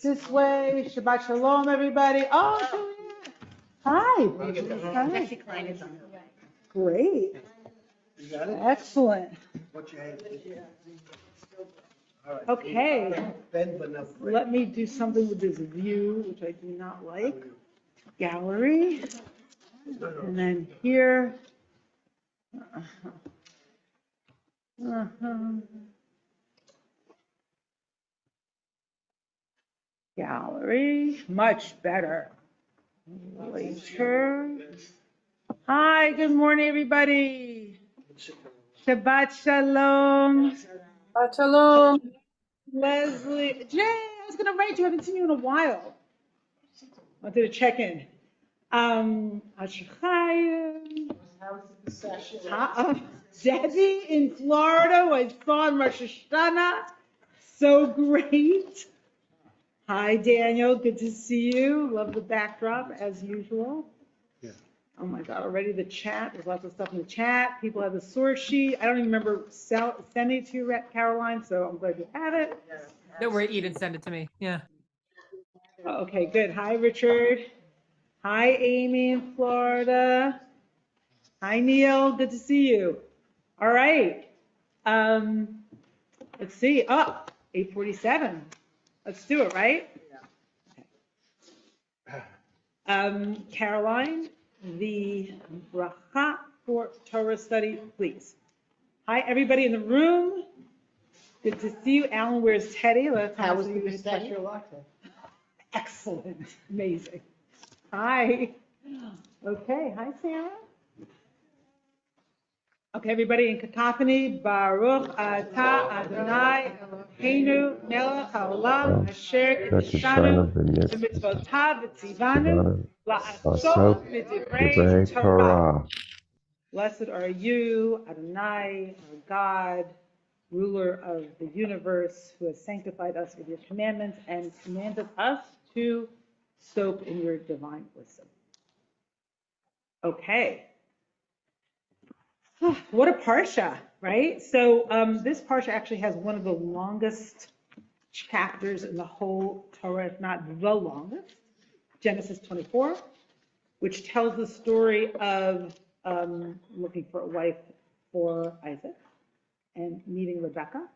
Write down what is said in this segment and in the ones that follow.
This way. Shabbat shalom, everybody. Oh, Juliet. Hi. Hi. Great. Excellent. Okay. Let me do something with this view, which I do not like. Gallery. And then here. Gallery. Much better. Later. Hi, good morning, everybody. Shabbat shalom. Shabbat shalom. Leslie. Jay, I was going to write you. I haven't seen you in a while. Wanted to check in. Ashachayim. Debbie in Florida, who I saw in Rosh Hashanah. So great. Hi, Daniel. Good to see you. Love the backdrop, as usual. Yeah. Oh, my God. Already the chat. There's lots of stuff in the chat. People have the source sheet. I don't even remember sending it to you, Caroline, so I'm glad you have it. Don't worry, Eden sent it to me. Yeah. Okay, good. Hi, Richard. Hi, Amy in Florida. Hi, Neil. Good to see you. All right. Let's see. Oh, 8:47. Let's do it, right? Yeah. Caroline, the bracha for Torah study, please. Hi, everybody in the room. Good to see you. Alan wears Teddy. How was the study? Excellent. Amazing. Hi. Okay. Hi, Sarah. Okay, everybody in cacophony. Baruch atah Adonai Eloheinu melech haolam asher kiddushanu b'mitzvotav v'tzivanu la'asok b'divrei Torah. Blessed are you, Adonai, our God, ruler of the universe, who has sanctified us with your commandments and commanded us to soak in your divine wisdom. Okay. What a parsha, right? So this parsha actually has one of the longest chapters in the whole Torah, if not the longest, Genesis 24, which tells the story of looking for a wife for Isaac and meeting Rebecca.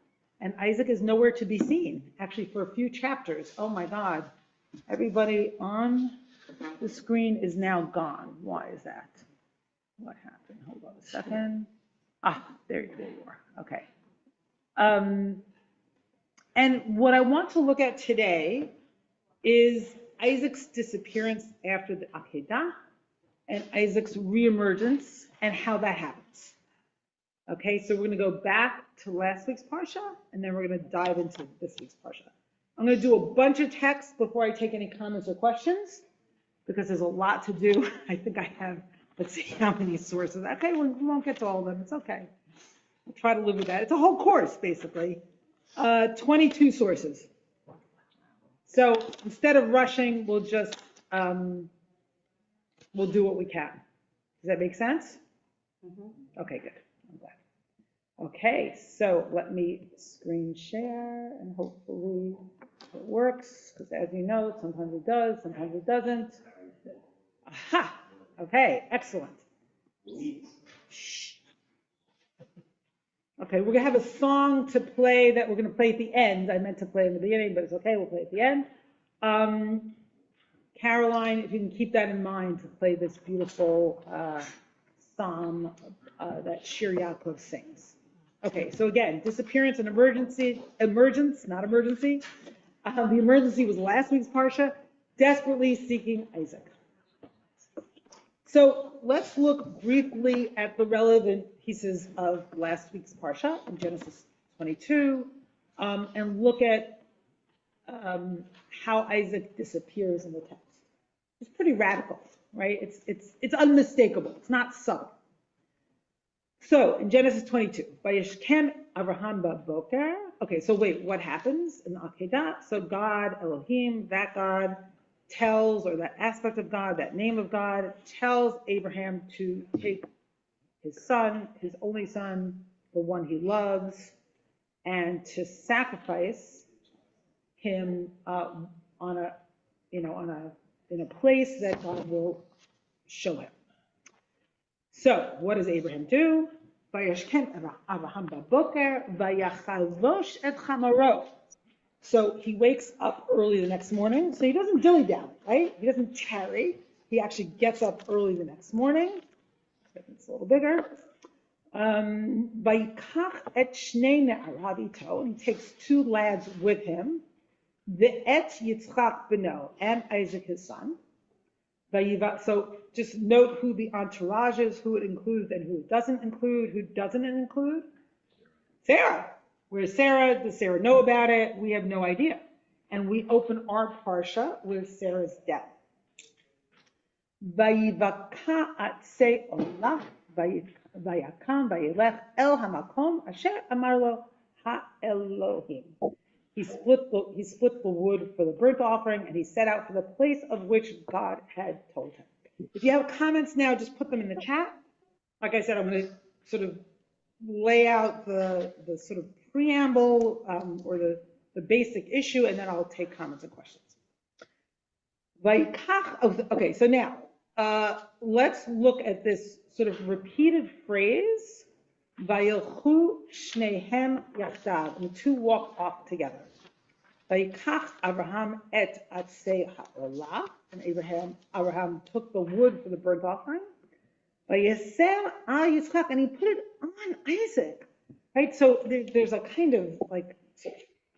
And Isaac is nowhere to be seen, actually, for a few chapters. Oh my God. Everybody on the screen is now gone. Why is that? What happened? Hold on a second. There you are. Okay. And what I want to look at today is Isaac's disappearance after the Akedah and Isaac's reemergence and how that happens. Okay, so we're going to go back to last week's Parsha, and then we're going to dive into this week's Parsha. I'm going to do a bunch of text before I take any comments or questions, because there's a lot to do. I think I have, let's see how many sources. Okay, we won't get to all of them. It's okay. I'll try to live with that. It's a whole course, basically. 22 sources. So instead of rushing, we'll just, we'll do what we can. Does that make sense? Mm-hmm. Okay, good. I'm glad. Okay, so let me screen share, and hopefully it works, because as you know, sometimes it does, sometimes it doesn't. Aha! Okay, excellent. Shh. Okay, we're going to have a song to play that we're going to play at the end. I meant to play in the beginning, but it's okay, we'll play at the end. Caroline, if you can keep that in mind to play this beautiful psalm that Shir Yaakov sings. Okay, so again, disappearance and emergence, not emergency. The emergency was last week's Parsha, desperately seeking Isaac. So let's look briefly at the relevant pieces of last week's Parsha in Genesis 22, and look at how Isaac disappears in the text. It's pretty radical, right? It's unmistakable. It's not subtle. So in Genesis 22, Vayishkem Avraham ba'boker. Okay, so wait, what happens in the Akedah? So God, Elohim, that God tells, or that aspect of God, that name of God, tells Abraham to take his son, his only son, the one he loves, and to sacrifice him on on a, in a place that God will show him. So what does Abraham do? Vayashken Avraham baboker vayachalosh et chamaro. So he wakes up early the next morning. So he doesn't dilly-dally, right? He doesn't tarry. He actually gets up early the next morning. It's a little bigger. Vayikach et shnei ne'arav ito, and he takes two lads with him, the et Yitzchak beno, and Isaac his son. So just note who the entourage is, who it includes and who it doesn't include. Who doesn't it include? Sarah. Where's Sarah? Does Sarah know about it? We have no idea. And we open our parsha with Sarah's death. Vayivaka atzei olah, vayakam vayelech el hamakom asher amar lo ha'elohim. He split the wood for the burnt offering, and he set out for the place of which God had told him. If you have comments now, just put them in the chat. Like I said, I'm going to sort of lay out the sort of preamble or the basic issue, and then I'll take comments and questions. Okay, so now let's look at this sort of repeated phrase, Vayilchu shnehem yachdav, and the two walk off together. Vayikach Abraham et atzei ha'olah, and Abraham took the wood for the burnt offering. Vayeser al Yitzchak, and he put it on Isaac. Right, so there's a kind of like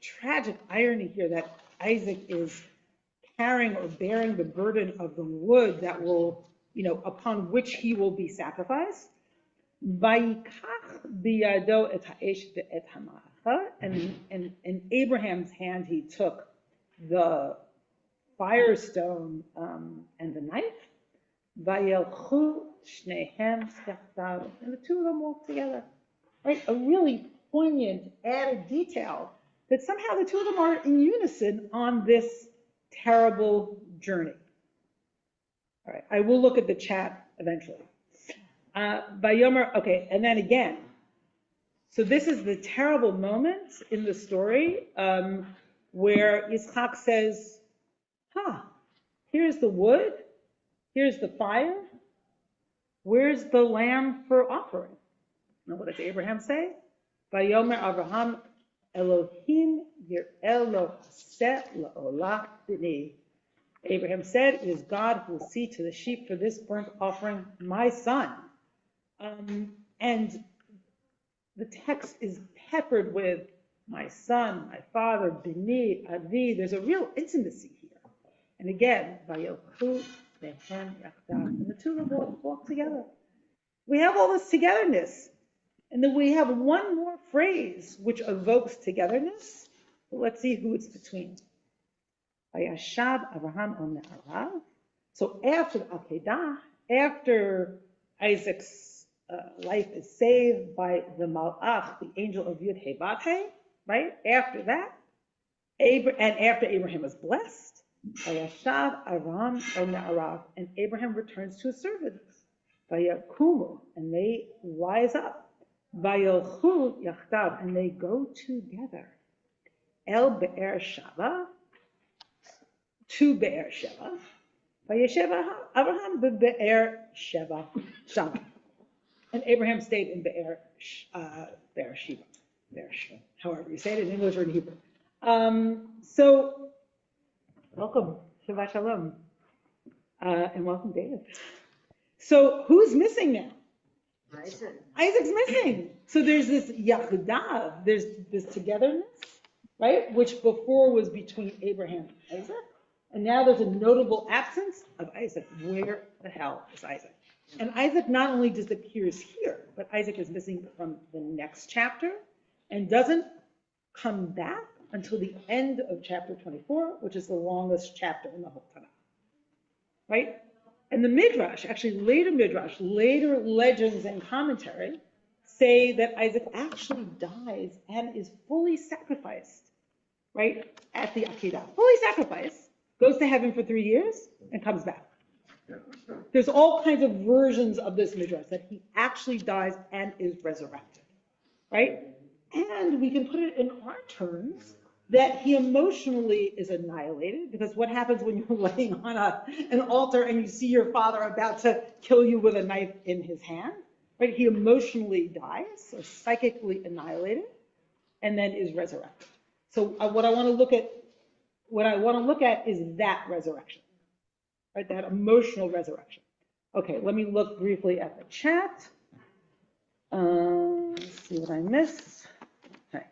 tragic irony here that Isaac is carrying or bearing the burden of the wood that will, upon which he will be sacrificed. Vayikach biyado et ha'esh ve'et ha'ma'acha, and in Abraham's hand he took the firestone and the knife. Vayelchu shnehem yachdav, and the two of them walk together. Right, a really poignant added detail that somehow the two of them are in unison on this terrible journey. All right, I will look at the chat eventually. Vayomer, okay, and then again. So this is the terrible moment in the story where Yitzchak says, here's the wood, here's the fire, where's the lamb for offering? Now what does Abraham say? Vayomer Avraham Elohim yir'eh lo haseh la'olah b'ni. Abraham said, it is God who will see to the sheep for this burnt offering, my son. And the text is peppered with my son, my father, b'ni, avi. There's a real intimacy here. And again, vayilchu shnehem yachdav, and the two of them walk together. We have all this togetherness. And then we have one more phrase which evokes togetherness. But let's see who it's between. Vayashav Avraham al Ne'arav. So after the Akedah, after Isaac's life is saved by the Malach, the angel of Yud He Vav He, right? After that, and after Abraham is blessed, Vayashav Avraham al Ne'arav, and Abraham returns to his servants. Vayakumu, and they rise up. Vayilchu yachdav, and they go together. El Be'er Sheva, to Be'er Sheva. Vayeshev Avraham be'er Sheva. And Abraham stayed in Be'er Sheva. However you say it in English or in Hebrew. So, welcome, Shabbat Shalom, and welcome, David. So, who's missing now? Isaac's missing. So there's this yachdav, there's this togetherness, right? Which before was between Abraham and Isaac. And now there's a notable absence of Isaac. Where the hell is Isaac? And Isaac not only disappears here, but Isaac is missing from the next chapter and doesn't come back until the end of chapter 24, which is the longest chapter in the whole Tanakh, right? And the Midrash, actually later legends and commentary say that Isaac actually dies and is fully sacrificed, right, at the Akedah. Fully sacrificed, goes to heaven for 3 years, and comes back. There's all kinds of versions of this Midrash, that he actually dies and is resurrected, right? And we can put it in our terms, that he emotionally is annihilated, because what happens when you're laying on an altar and you see your father about to kill you with a knife in his hand, right? He emotionally dies, or psychically annihilated, and then is resurrected. So what I want to look at is that resurrection, right? That emotional resurrection. Okay, let me look briefly at the chat. Let's see what I missed. Okay.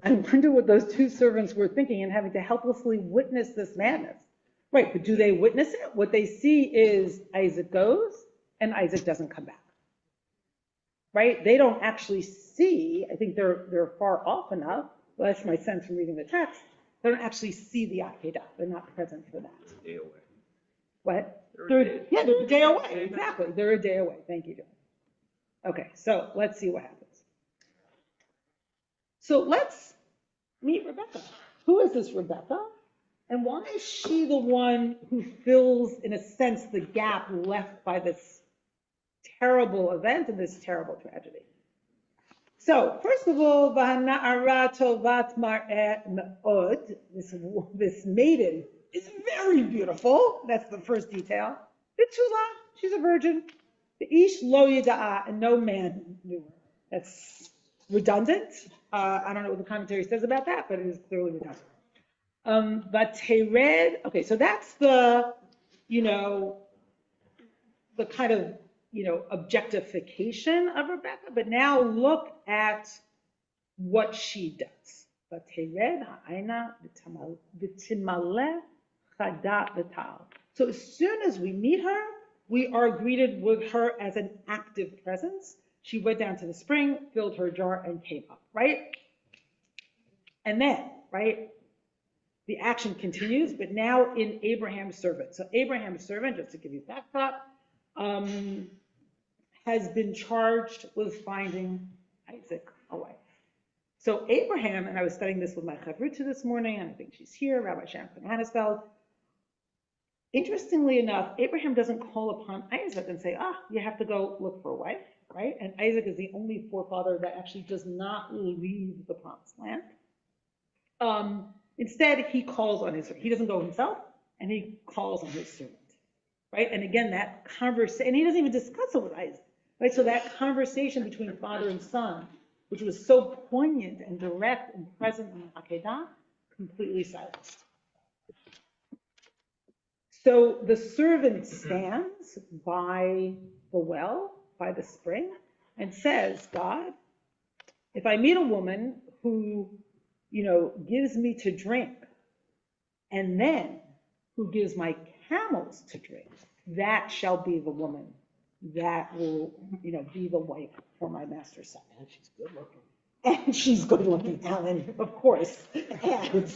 I wonder what those two servants were thinking in having to helplessly witness this madness. Right, but do they witness it? What they see is Isaac goes and Isaac doesn't come back. Right? They don't actually see, I think they're far off enough, well, that's my sense from reading the text, they don't actually see the Akedah. They're not present for that. A day away. What? They're a day away, exactly. They're a day away. Thank you, John. Okay, so let's see what happens. So let's meet Rebecca. Who is this Rebecca? And why is she the one who fills, in a sense, the gap left by this terrible event and this terrible tragedy? So, first of all, V'hana'ara tovat mar'eh me'od, this maiden is very beautiful. That's the first detail. B'tula, she's a virgin. V'ish lo yida'a, and no man knew her. That's redundant. I don't know what the commentary says about that, but it is clearly redundant. But Tered, okay, so that's the, the kind of, objectification of Rebecca. But now look at what she does. But Tered ha'aina v'timaleh chada v'tal. So as soon as we meet her, we are greeted with her as an active presence. She went down to the spring, filled her jar, and came up, right? And then, right, the action continues, but now in Abraham's servant. So Abraham's servant, just to give you backdrop, has been charged with finding Isaac a wife. So Abraham, and I was studying this with my chavruta this morning, and I think she's here, Rabbi Sharon von Hannesfeld. Interestingly enough, Abraham doesn't call upon Isaac and say, you have to go look for a wife, right? And Isaac is the only forefather that actually does not leave the promised land. Instead, he calls on his servant. He doesn't go himself, and he calls on his servant, right? And again, that conversation, and he doesn't even discuss it with Isaac, right? So that conversation between father and son, which was so poignant and direct and present in Akedah, completely silenced. So the servant stands by the well, by the spring, and says, God, if I meet a woman who, gives me to drink, and then who gives my camels to drink, that shall be the woman that will, be the wife for my master's son. And she's good looking. And she's good looking, Alan, of course. And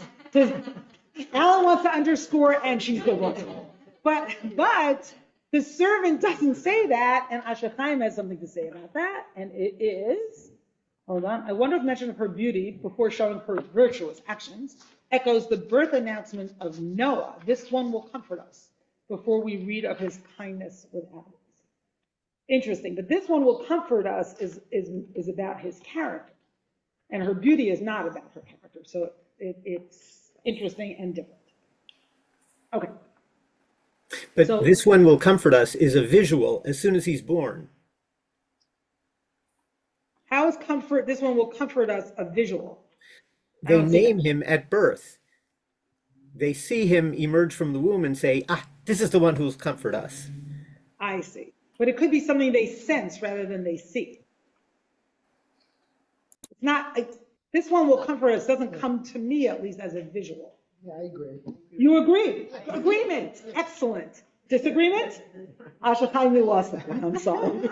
Alan wants to underscore, and she's good looking. But the servant doesn't say that, and Asher Chaim has something to say about that, and it is, hold on, I wonder if mention of her beauty before showing her virtuous actions echoes the birth announcement of Noah. This one will comfort us before we read of his kindness with animals. Interesting, but this one will comfort us is about his character, and her beauty is not about her character. So it's interesting and different. Okay. But So, this one will comfort us is a visual as soon as he's born. how is comfort? This one will comfort us a visual. They name him at birth. They see him emerge from the womb and say, this is the one who will comfort us. I see. But it could be something they sense rather than they see. It's not, this one will comfort us, doesn't come to me at least as a visual. Yeah, I agree. You agree? Agreement. Excellent. Disagreement? Asher Chaim, you lost that one. I'm sorry.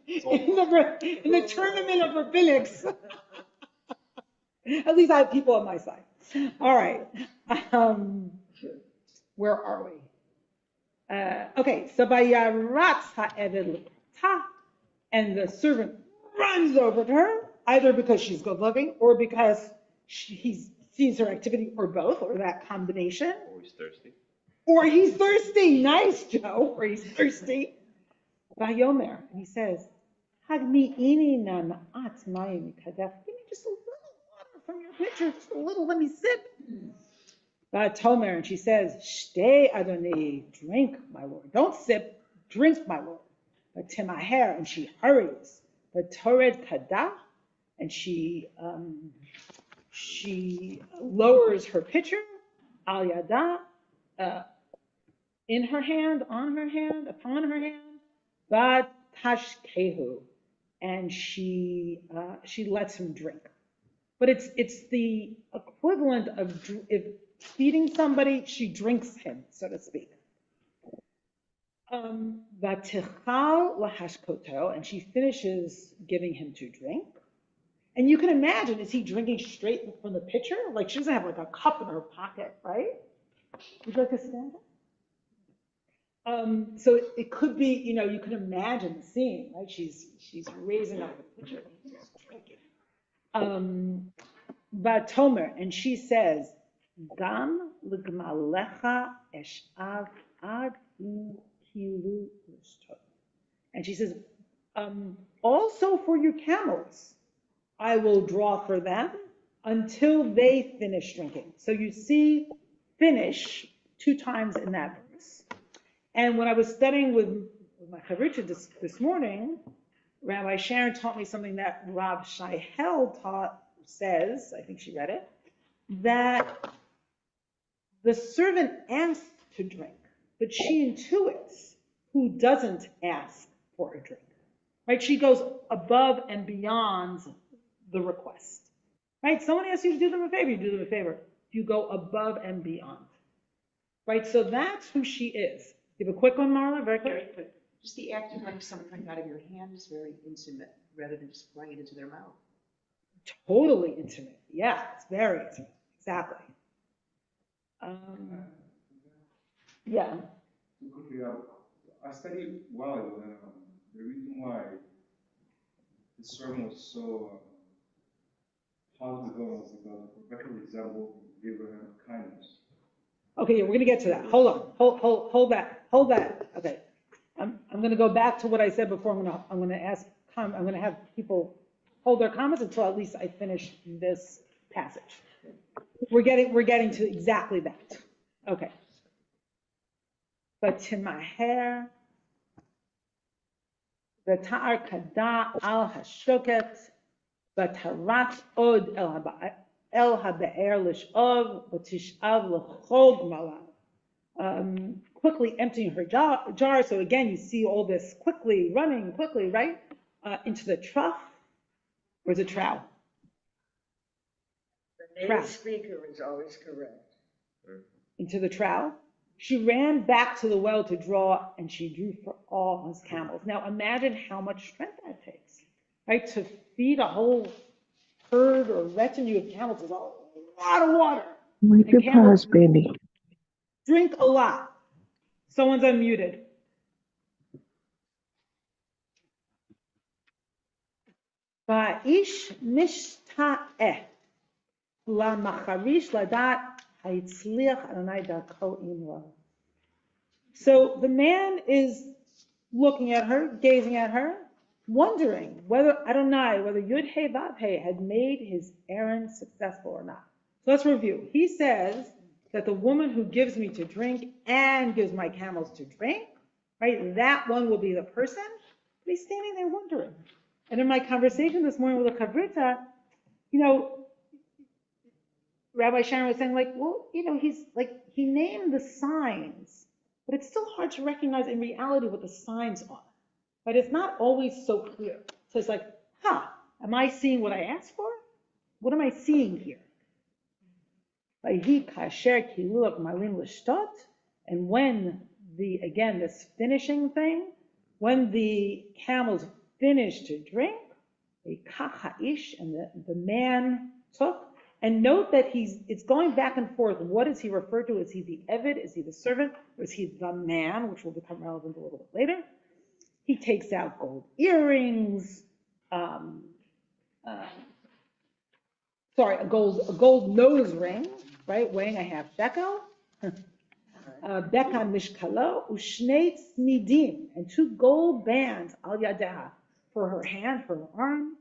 In the tournament of rabbinics, at least I have people on my side. All right. Where are we? Okay, so by Yaratz ha'eved l'ta, and the servant runs over to her, either because she's good looking or because he sees her activity, or both, or that combination. Or he's thirsty. Or he's thirsty. Nice, Joe. Or he's thirsty. Vayomer, and he says, Hagmi'ini na ma'at mayim mikadech. Give me just a little water from your pitcher, just a little, let me sip. Tomer, and she says, Shtei Adoni, drink, my lord. Don't sip, drink, my lord. But Timaher, and she hurries. But Tored Kadah, and she lowers her pitcher, Al Yada, in her hand, on her hand, upon her hand, Bat Tashkehu, and she lets him drink. But it's the equivalent of if feeding somebody, she drinks him, so to speak. Vatichal lahashkoto, and she finishes giving him to drink. And you can imagine, is he drinking straight from the pitcher? Like she doesn't have like a cup in her pocket, right? Would you like to stand up? So it could be, you can imagine the scene, right? She's raising up the pitcher, and he's drinking. Vatomer, and she says, Gam l'gmalecha eshav ad in kilu l'shtot. And she says, also for your camels, I will draw for them until they finish drinking. So you see finish 2 times in that verse. And when I was studying with my chavruta this morning, Rabbi Sharon taught me something that Rav Shaihel says, I think she read it, that the servant asked to drink, but she intuits who doesn't ask for a drink, right? She goes above and beyond the request, right? Someone asks you to do them a favor, you do them a favor. You go above and beyond, right? So that's who she is. You have a quick one, Marla? Very quick. Very quick. Just the act of letting something come out of your hand is very intimate, rather than just pouring it into their mouth. Totally intimate. Yeah, it's very intimate. Exactly. Yeah. Quickly, I studied while ago, and the reason why the sermon was so positive was because Rebecca resembled Abraham of kindness. Okay, we're gonna get to that. Hold on. Hold that. Okay. I'm gonna go back to what I said before. I'm gonna have people hold their comments until at least I finish this passage. We're getting to exactly that. Okay. But Timaher, the Ta'ar Kada al Hashoket, but Harat Od El Habe'er Lishov, but Tishav Lechog Malav. Quickly emptying her jar. So again, you see all this running quickly, right? Into the trough. Or the trough? The native speaker is always correct. Into the trough. She ran back to the well to draw, and she drew for all his camels. Now imagine how much strength that takes, right? To feed a whole herd or retinue of camels is a lot of water. Make the pause, baby. Drink a lot. Someone's unmuted. Va'ish nishta'eh la macharish ladat hayitzliach Adonai darko imra. So the man is looking at her, gazing at her, wondering whether Yud He Vav He had made his errand successful or not. So let's review. He says that the woman who gives me to drink and gives my camels to drink, right, that one will be the person. But he's standing there wondering. And in my conversation this morning with a chavruta, Rabbi Sharon was saying, he named the signs, but it's still hard to recognize in reality what the signs are. But it's not always so clear. So it's like, am I seeing what I asked for? What am I seeing here? And when this finishing thing, when the camels finished to drink, and the man took, and note that it's going back and forth. What is he referred to? Is he the Eved? Is he the servant? Or is he the man, which will become relevant a little bit later? He takes out gold earrings, a gold nose ring, right, weighing a half shekel. Beka mishkalo ushnei tzmidim, and 2 gold bands al yadeha for her hand, for her arm.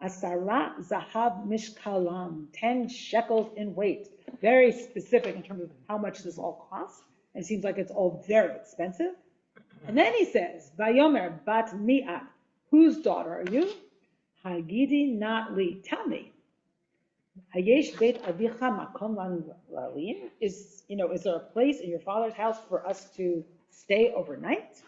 Asara zahav mishkalam, 10 shekels in weight. Very specific in terms of how much this all costs. It seems like it's all very expensive. And then he says, Vayomer bat mi'at, whose daughter are you? Hagidi not li, tell me. Hayesh beit avicha makom lalin, is there a place in your father's house for us to stay overnight?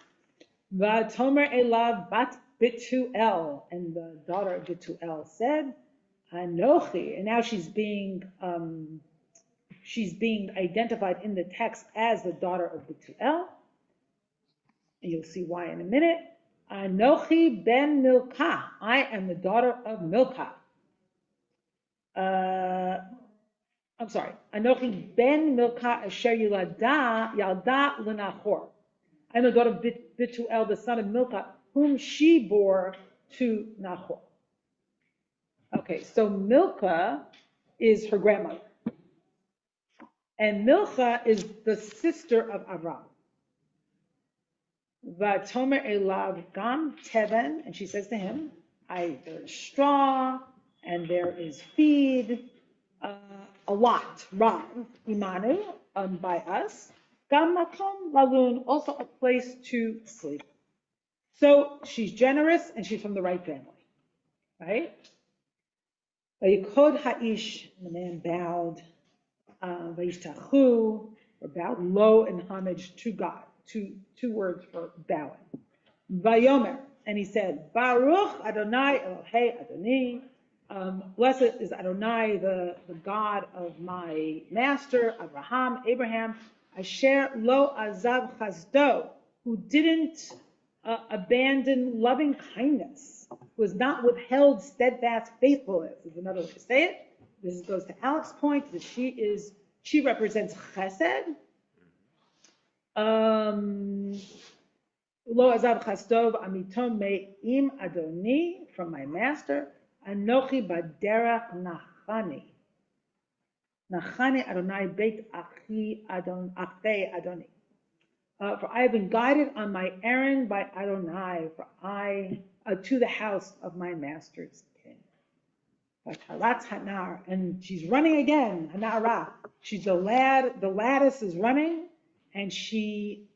Vatomer elav bat Bituel, and the daughter of Bituel said, Anochi, and now she's being identified in the text as the daughter of Bituel, and you'll see why in a minute. Anochi ben Milcah, I am the daughter of Milcah. I'm sorry. Anochi ben Milcah asher yalda l'Nachor. I am the daughter of Bituel, the son of Milcah, whom she bore to Nahor. Okay, so Milcah is her grandmother. And Milcah is the sister of Avram. Vatomer elav gam teven, and she says to him, there is straw, and there is feed, a lot, rav, imanu, by us. Gam makom lalun, also a place to sleep. So she's generous and she's from the right family, right? Vayikod ha'ish, the man bowed, vayishtachu, or bowed low in homage to God. Two words for bowing. Vayomer, and he said, Baruch Adonai Elohei Adoni, blessed is Adonai, the God of my master, Abraham, Asher lo azav chasdo, who didn't abandon loving kindness, who has not withheld steadfast faithfulness, is another way to say it. This goes to Alex's point that she represents chesed. Lo azav chasdo amitom me'im Adoni, from my master, Anochi baderach nachani. Nachani Adonai beit achi Adoni. For I have been guided on my errand by Adonai, to the house of my master's king. And she's running again, Hanara. She's the lattice is running, and she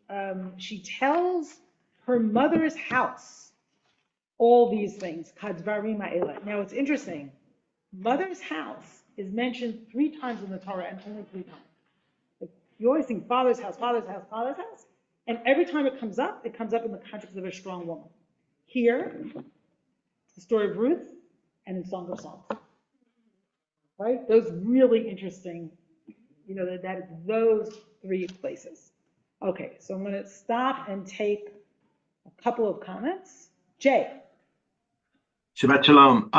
tells her mother's house all these things. Now it's interesting. Mother's house is mentioned 3 times in the Torah, and only 3 times. You always think father's house, father's house, father's house. And every time it comes up in the context of a strong woman. Here, the story of Ruth, and in Song of Songs. Right? Those really interesting, that is those 3 places. Okay, so I'm going to stop and take a couple of comments. Jay. Shabbat Shalom.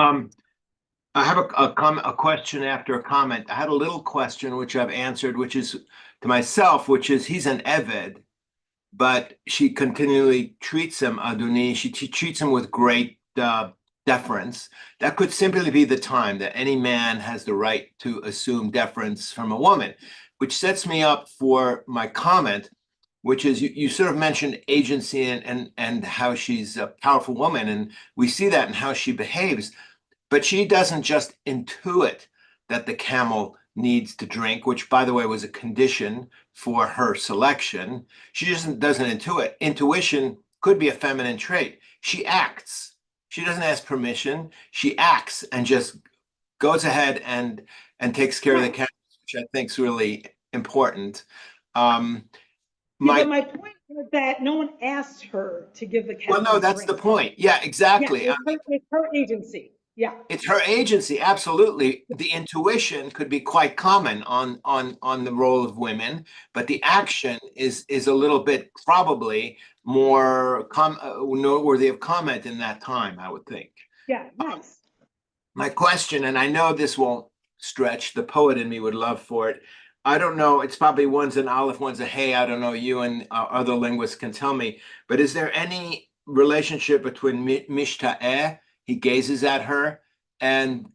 I have a question after a comment. I had a little question which I've answered, which is to myself, which is he's an Eved, but she continually treats him, Adoni, she treats him with great deference. That could simply be the time that any man has the right to assume deference from a woman, which sets me up for my comment, which is you sort of mentioned agency and how she's a powerful woman, and we see that in how she behaves, but she doesn't just intuit that the camel needs to drink, which by the way was a condition for her selection. She just doesn't intuit. Intuition could be a feminine trait. She acts. She doesn't ask permission. She acts and just goes ahead and takes care of the camels, which I think is really important. But my point was that no one asked her to give the camel. Well, no, that's the point. Yeah, exactly. Yeah, it's her agency. Yeah, it's her agency. Absolutely, the intuition could be quite common on the role of women, but the action is a little bit probably more noteworthy of comment in that time, I would think. Yeah, nice. My question, and I know this won't stretch. The poet in me would love for it. I don't know. It's probably one's an aleph, one's a hey. I don't know. You and other linguists can tell me. But is there any relationship between mishta'eh? He gazes at her, and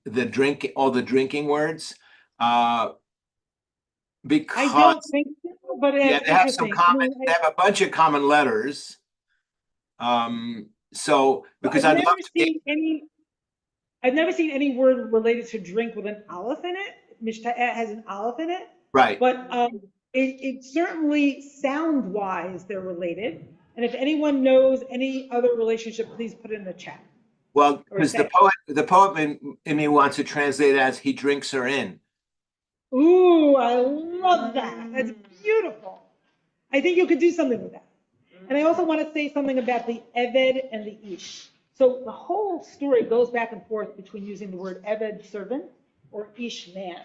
all the drinking words, because I don't think so, but they have some common. They have a bunch of common letters. So, because I've I'd love never to. seen any. I've never seen any word related to drink with an aleph in it. Mishta'et has an aleph in it, Right. but it certainly sound-wise they're related. And if anyone knows any other relationship, please put it in the chat. Well, Or because say. the poet in me wants to translate it as he drinks her in. Ooh, I love that. That's beautiful. I think you could do something with that. And I also want to say something about the Eved and the Ish. So the whole story goes back and forth between using the word Eved, servant, or Ish, man.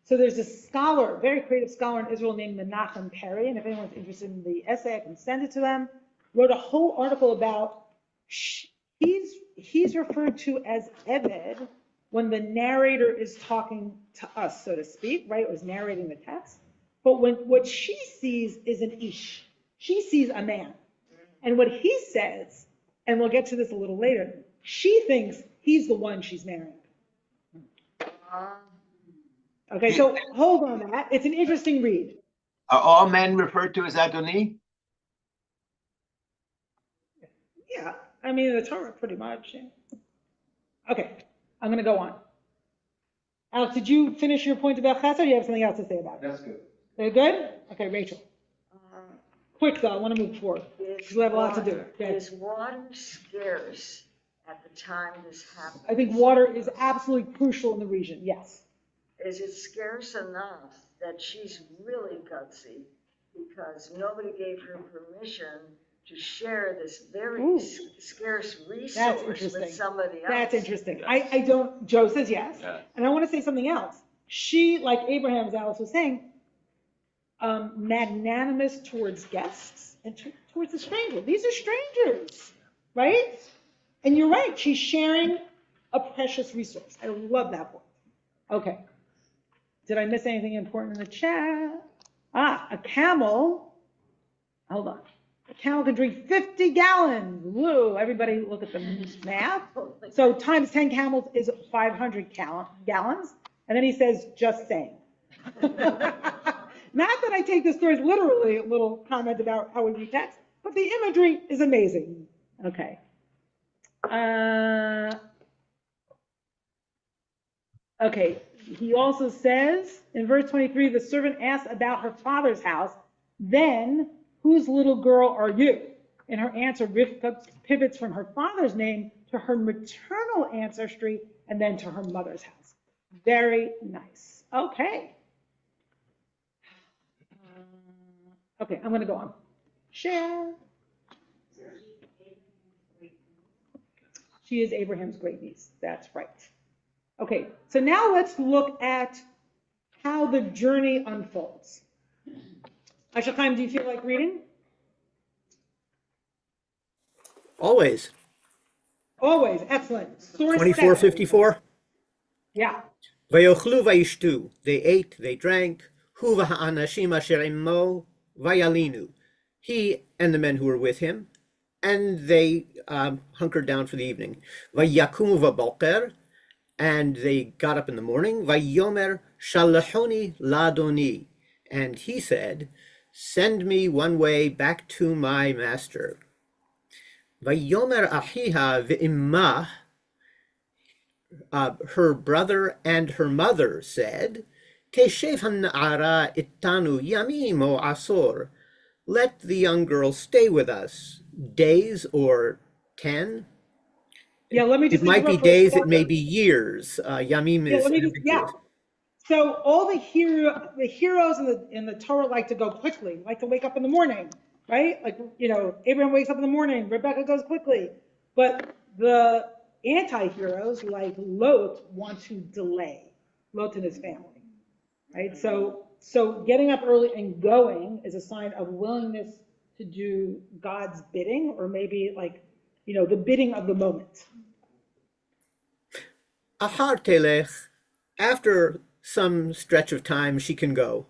So there's a scholar, very creative scholar in Israel named Menachem Perry, and if anyone's interested in the essay, I can send it to them, wrote a whole article about, he's referred to as Eved when the narrator is talking to us, so to speak, right, or is narrating the text. But what she sees is an Ish. She sees a man. And what he says, and we'll get to this a little later, she thinks he's the one she's marrying. Okay, so hold on that. It's an interesting read. Are all men referred to as Adoni? Yeah, I mean, the Torah pretty much. Yeah. Okay, I'm going to go on. Alex, did you finish your point about Chesed, or do you have something else to say about it? That's good. They're good? Okay, Rachel. Quick though, I want to move forward, because we have a lot to do. Okay. Is water scarce at the time this happens? I think water is absolutely crucial in the region, yes. Is it scarce enough that she's really gutsy because nobody gave her permission to share this very scarce resource with somebody else? That's interesting. I don't, Joe says yes. Yeah. And I want to say something else. She, like Abraham, as Alice was saying, magnanimous towards guests and towards the stranger. These are strangers, right? And you're right, she's sharing a precious resource. I love that point. Okay. Did I miss anything important in the chat? A camel, hold on. A camel can drink 50 gallons. Woo, everybody look at the math. So times 10 camels is 500 gallons. And then he says, just saying. Not that I take the stories literally, a little comment about how we read text, but the imagery is amazing. Okay. Okay, he also says in verse 23, the servant asks about her father's house, then whose little girl are you? In her answer, Rivka pivots from her father's name to her maternal ancestry and then to her mother's house. Very nice. Okay. Okay, I'm going to go on. Share. She is Abraham's great niece. That's right. Okay, so now let's look at how the journey unfolds. Ashachim, do you feel like reading? Always. Always, excellent. Source 24:54. Yeah. Vayochlu vayishtu. They ate, they drank. Hu v'ha'anashim asher immo vayalinu. He and the men who were with him, and they hunkered down for the evening. Vayakumu v'boker. And they got up in the morning. Vayomer shalachoni ladoni. And he said, send me one way back to my master. Vayomer ahiha v'immah. Her brother and her mother said, Teshev hana'ara itanu yamim o asor. Let the young girl stay with us, days or 10. Yeah, let me just. It might be days, it may be years. Yamim is ambiguous. So all the heroes in the Torah like to go quickly, like to wake up in the morning, right? Like, you know, Abraham wakes up in the morning, Rebecca goes quickly. But the anti-heroes like Lot want to delay, Lot and his family, right? So getting up early and going is a sign of willingness to do God's bidding, or maybe like, you know, the bidding of the moment. Ahar telech, after some stretch of time she can go.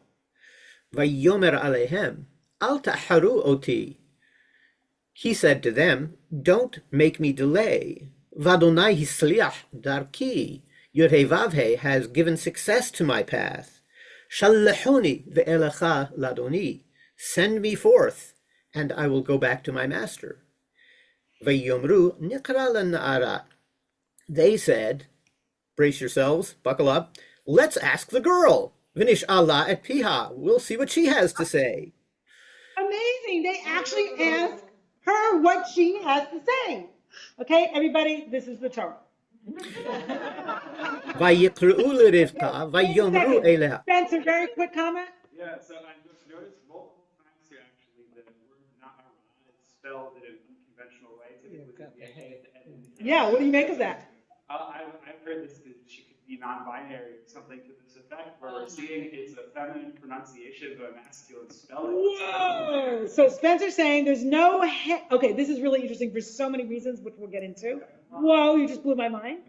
Vayomer alehem, al ta'haru oti. He said to them, don't make me delay. Vadonai hisliach darki. Yod-Heh-Vav-Heh has given success to my path. Shalachoni ve'elecha ladoni. Send me forth, and I will go back to my master. Vayomru nikra lanara. They said, brace yourselves, buckle up. Let's ask the girl. Vinish Allah et piha. We'll see what she has to say. Amazing. They actually ask her what she has to say. Okay, everybody, this is the Torah. Vayikru l'Rivka, vayomru eleha. Spencer, very quick comment. Yeah, so I just noticed multiple times here actually the word na'ara is spelled in an unconventional way. Typically, with the A at the end. Yeah, what do you make of that? I've heard this that she could be non-binary or something to this effect, where we're seeing it's a feminine pronunciation of a masculine spelling. Whoa! So Spencer's saying there's no he. Okay, this is really interesting for so many reasons, which we'll get into. Whoa, you just blew my mind.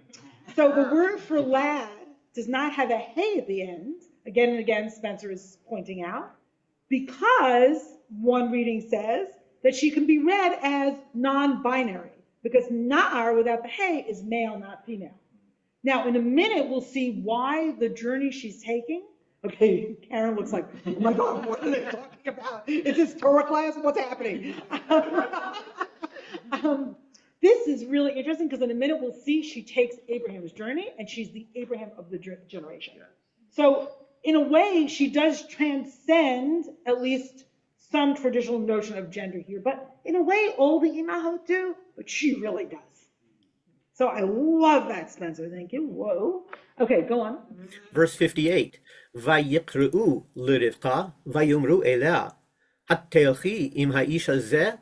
So the word for lad does not have a hey at the end. Again and again, Spencer is pointing out, because one reading says that she can be read as non-binary, because na'ar without the hey is male, not female. Now, in a minute, we'll see why the journey she's taking. Okay, Karen looks like, oh my God, what are they talking about? Is this Torah class? What's happening? This is really interesting because in a minute we'll see she takes Abraham's journey and she's the Abraham of the generation. So in a way, she does transcend at least some traditional notion of gender here. But in a way, all the imahot do, but she really does. So I love that, Spencer. Thank you. Whoa. Okay, go on. Verse 58. Vayikru l'Rivka, vayomru eleha. At telchi im ha'ish hazeh,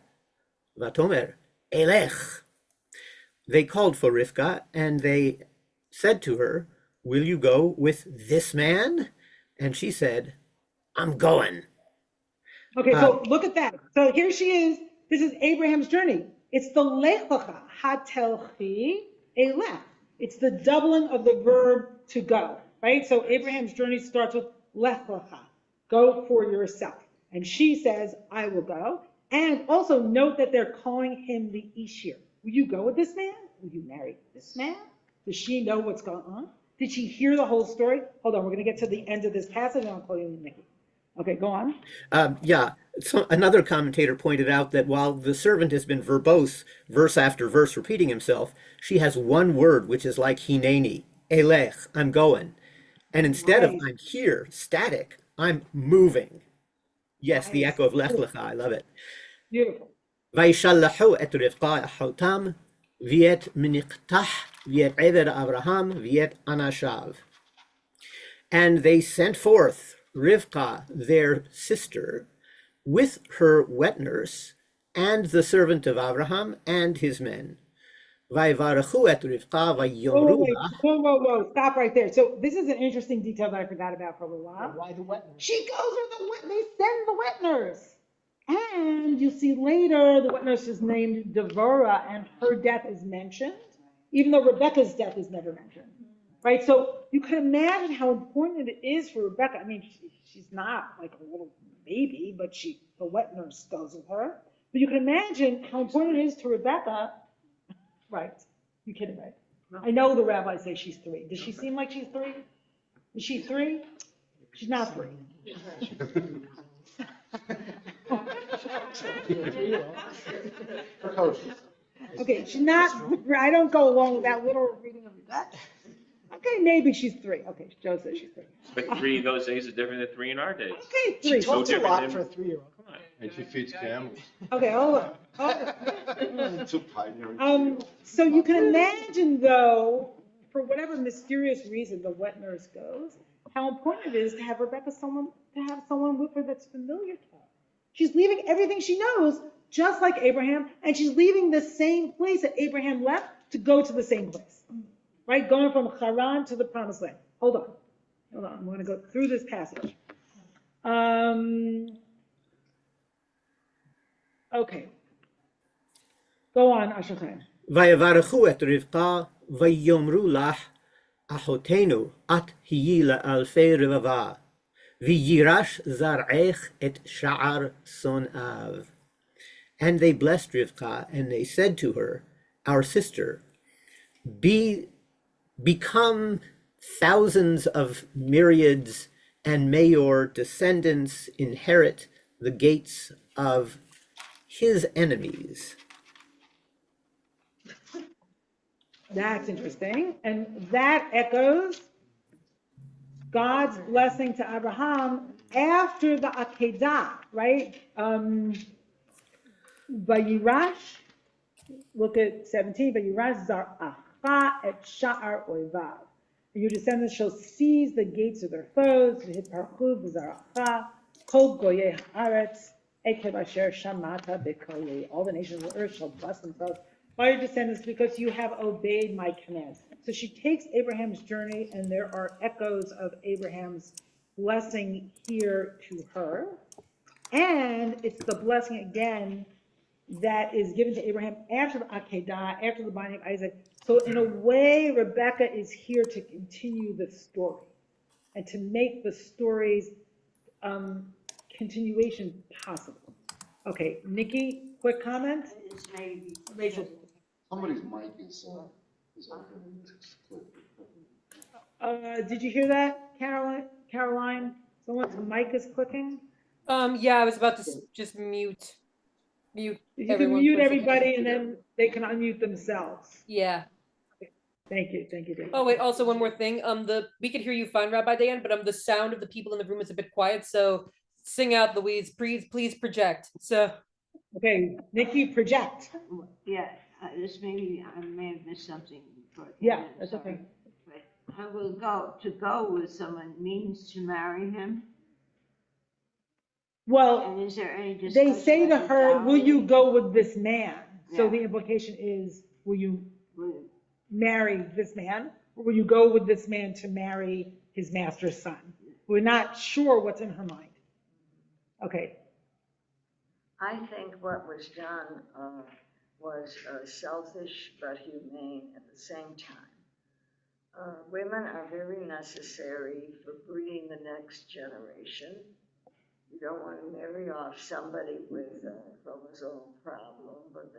vatomer, elech. They called for Rivka, and they said to her, will you go with this man? And she said, I'm going. Okay, so look at that. So here she is. This is Abraham's journey. It's the lech lecha, hatelchi elech. It's the doubling of the verb to go, right? So Abraham's journey starts with lech lecha, go for yourself. And she says, I will go. And also note that they're calling him the Ishir. Will you go with this man? Will you marry this man? Does she know what's going on? Did she hear the whole story? Hold on, we're going to get to the end of this passage and I'll call you Nikki. Okay, go on. So another commentator pointed out that while the servant has been verbose, verse after verse, repeating himself, she has one word, which is like hineni, elech, I'm going. And instead of I'm here, static, I'm moving. Yes, the echo of lech lecha, I love it. Beautiful. וישלחו את רבקה אחותם, ואת מניקתח, ואת עבר אברהם, ואת אנשיו. And they sent forth Rivka, their sister, with her wet nurse, and the servant of Abraham and his men. ויברכו את רבקה, ויאמרו לה. Whoa, stop right there. So this is an interesting detail that I forgot about for a while. Why the wet nurse? She goes with the wet, they send the wet nurse. And you see later, the wet nurse is named Devorah, and her death is mentioned, even though Rebecca's death is never mentioned, right? So you can imagine how important it is for Rebecca. I mean, she's not like a little baby, but the wet nurse goes with her. But you can imagine how important it is to Rebecca, right? You kidding, right? No. I know the rabbis say she's 3. Does she seem like she's 3? Is she 3? She's not 3. Okay, she's not, I don't go along with that little reading of that. Okay, maybe she's 3. Okay, Joe says she's 3. But 3 in those days is different than 3 in our days. Okay, 3. She talks So a lot different for a 3-year-old. Come on. And she feeds camels. Okay, hold on. Too pioneering. So you can imagine, though, for whatever mysterious reason the wet nurse goes, how important it is to have Rebecca have someone with her that's familiar to her. She's leaving everything she knows, just like Abraham, and she's leaving the same place that Abraham left to go to the same place, right? Going from Haran to the Promised Land. Hold on. I'm going to go through this passage. Okay. Go on, Ashochem. ויברכו את רבקה, ויאמרו לך, אחותנו, את היי לאלפי רבבה, וירש זרעך את שער שונאיו. And they blessed Rivka, and they said to her, our sister, become thousands of myriads, and may your descendants inherit the gates of his enemies. That's interesting. And that echoes God's blessing to Abraham after the Akedah, right? Vayirash, look at 17, Vayirash zar'acha et sha'ar oivav. Your descendants shall seize the gates of their foes, v'hiparchu v'zar'acha, kol goyei haaretz, ekev asher shamata b'kolei. All the nations of the earth shall bless themselves by your descendants because you have obeyed my commands. So she takes Abraham's journey, and there are echoes of Abraham's blessing here to her. And it's the blessing again that is given to Abraham after the Akedah, after the binding of Isaac. So in a way, Rebecca is here to continue the story and to make the story's continuation possible. Okay, Nikki, quick comment? It's maybe. Rachel. Somebody's mic is open. Did you hear that, Caroline? Someone's mic is clicking? Yeah, I was about to just mute You can everyone. mute everybody and then they can unmute themselves. Yeah. Thank you, Dave. Oh wait, also one more thing. We could hear you fine, Rabbi Dan, but the sound of the people in the room is a bit quiet. So sing out, Louise. Please project. So. Okay, Nikki, project. Yeah, this maybe I may have missed something. Yeah, that's okay. But I will go with someone means to marry him. Well, and is there any they say to her, will you go with this man? Yeah. So the implication is, will you marry this man? Or will you go with this man to marry his master's son? We're not sure what's in her mind. Okay. I think what was done was selfish but humane at the same time. Women are very necessary for breeding the next generation. You don't want to marry off somebody with a chromosomal problem, but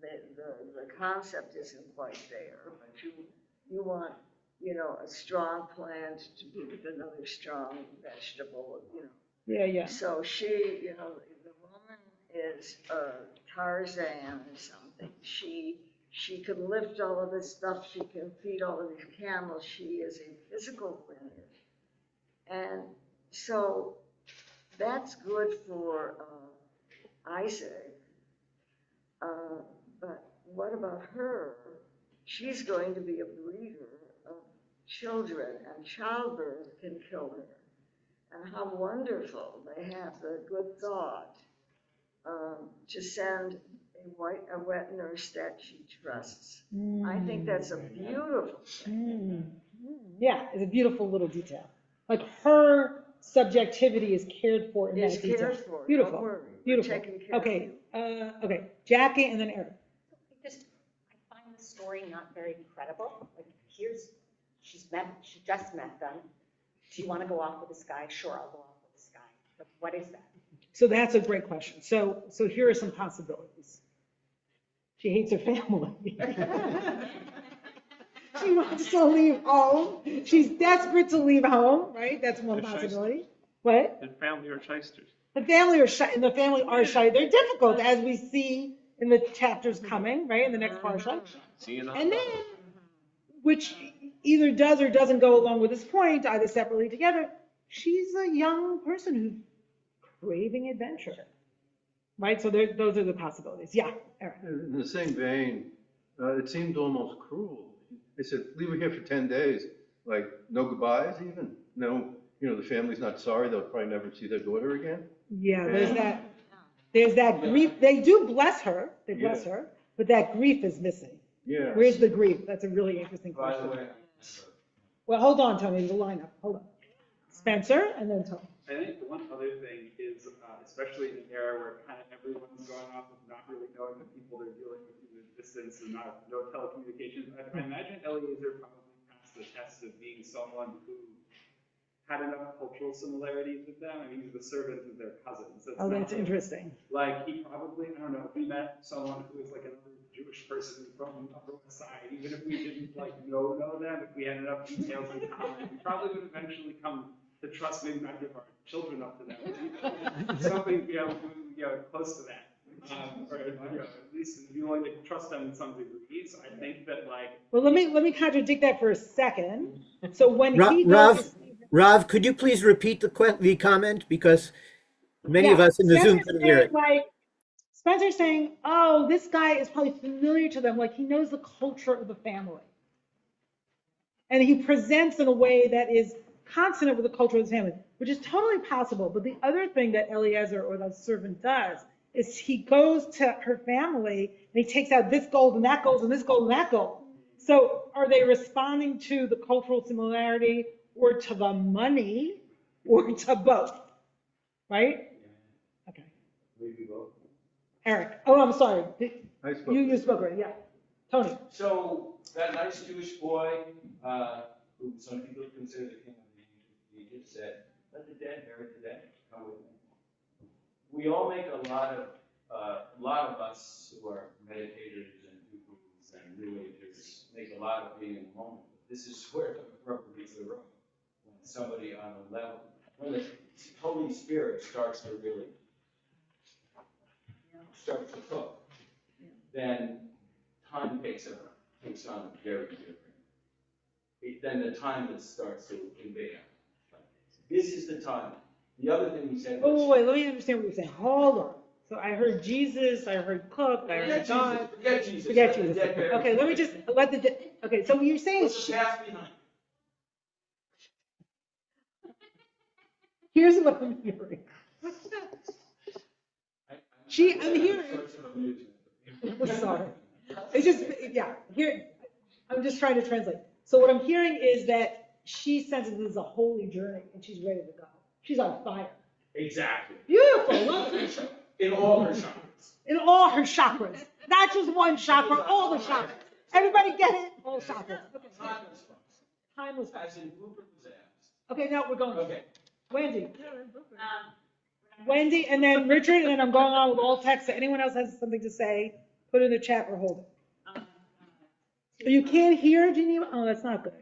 the concept isn't quite there. But you want, a strong plant to be with another strong vegetable, Yeah. So she, the woman is Tarzan or something. She can lift all of this stuff. She can feed all of these camels. She is a physical winner. And so that's good for Isaac. But what about her? She's going to be a breeder of children, and childbirth can kill her. And how wonderful they have the good thought to send a wet nurse that she trusts. I think that's a beautiful thing. Yeah, it's a beautiful little detail. Like her subjectivity is cared for in that detail. Cared for. Beautiful. Don't worry. Beautiful. We're taking care Okay. of you. Okay. Jackie and then Eric. I find the story not very credible. Like, she just met them. Do you want to go off with this guy? Sure, I'll go off with this guy. But what is that? So that's a great question. So here are some possibilities. She hates her family. She wants to leave home. She's desperate to leave home, right? That's one possibility. What? The family are shysters. The family are shy, and the family are shy. They're difficult, as we see in the chapters coming, right? In the next parsha. And then, which either does or doesn't go along with this point, either separately or together, she's a young person who's craving adventure, right? So those are the possibilities. Yeah, Eric. In the same vein, it seemed almost cruel. They said, leave her here for 10 days. Like, no goodbyes even? No, the family's not sorry. They'll probably never see their daughter again. Yeah, there's that grief. They do bless her. They bless her, but that grief is missing. Yeah. Where's the grief? That's a really interesting question. By the way, Well, hold on, Tony. There's a lineup. Hold on. Spencer and then Tony. I think the one other thing is, especially in an era where kind of everyone's going off with not really knowing the people they're dealing with in the distance and no telecommunications, I imagine Eliezer probably passed the test of being someone who had enough cultural similarities with them. I mean, he's the servant of their cousins. That's interesting. Like, he probably, I don't know, if we met someone who was like another Jewish person from Upper West Side, even if we didn't know them, if we had enough details in common, we probably would eventually come to trust, maybe not give our children up to them, but something, close to that. or at least be willing to trust them in some degrees. I think that like. Well, let me contradict that for a second. So when he goes Rav, to see Rav, could you please repeat the comment because many of yeah, us in the Zoom Spencer's couldn't hear saying it. like Spencer's saying, oh, this guy is probably familiar to them, like he knows the culture of the family. And he presents in a way that is consonant with the culture of his family, which is totally possible. But the other thing that Eliezer or the servant does is he goes to her family and he takes out this gold and that gold and this gold and that gold. So are they responding to the cultural similarity or to the money or to both? Right? Okay. Maybe both. Eric. Oh, I'm sorry. I spoke. You spoke already. Yeah. Tony. So that nice Jewish boy, who some people consider the king of Egypt, said, "Let the dead bury the dead. Come with me." We all make a lot of us who are meditators and gurus and new agers make a lot of being in the moment. This is where the rubber meets the road. When somebody on a level, when the Holy Spirit starts to really starts to cook, then time takes on a very different. Then the time that starts to invade. This is the time. The other thing he said was, Oh, wait, let me understand what you're saying. Hold on. So I heard Jesus, I heard cook, I heard God. Forget Jesus. Forget Jesus. Okay, let me just let the, okay, so what you're saying is, here's what I'm hearing. I'm hearing. I'm sorry. It's just, yeah, here, I'm just trying to translate. So what I'm hearing is that she senses this is a holy journey and she's ready to go. She's on fire. Exactly. Beautiful. Love it. In all her chakras. In all her chakras. Not just one chakra, all the chakras. Everybody get it? All chakras. Okay. Timeless. As in Rupert was asked. Okay, now we're going. Okay. Wendy. Wendy, and then Richard, and then I'm going on with all text. So anyone else has something to say, put it in the chat or hold it. You can't hear, Geneva? Oh, that's not good.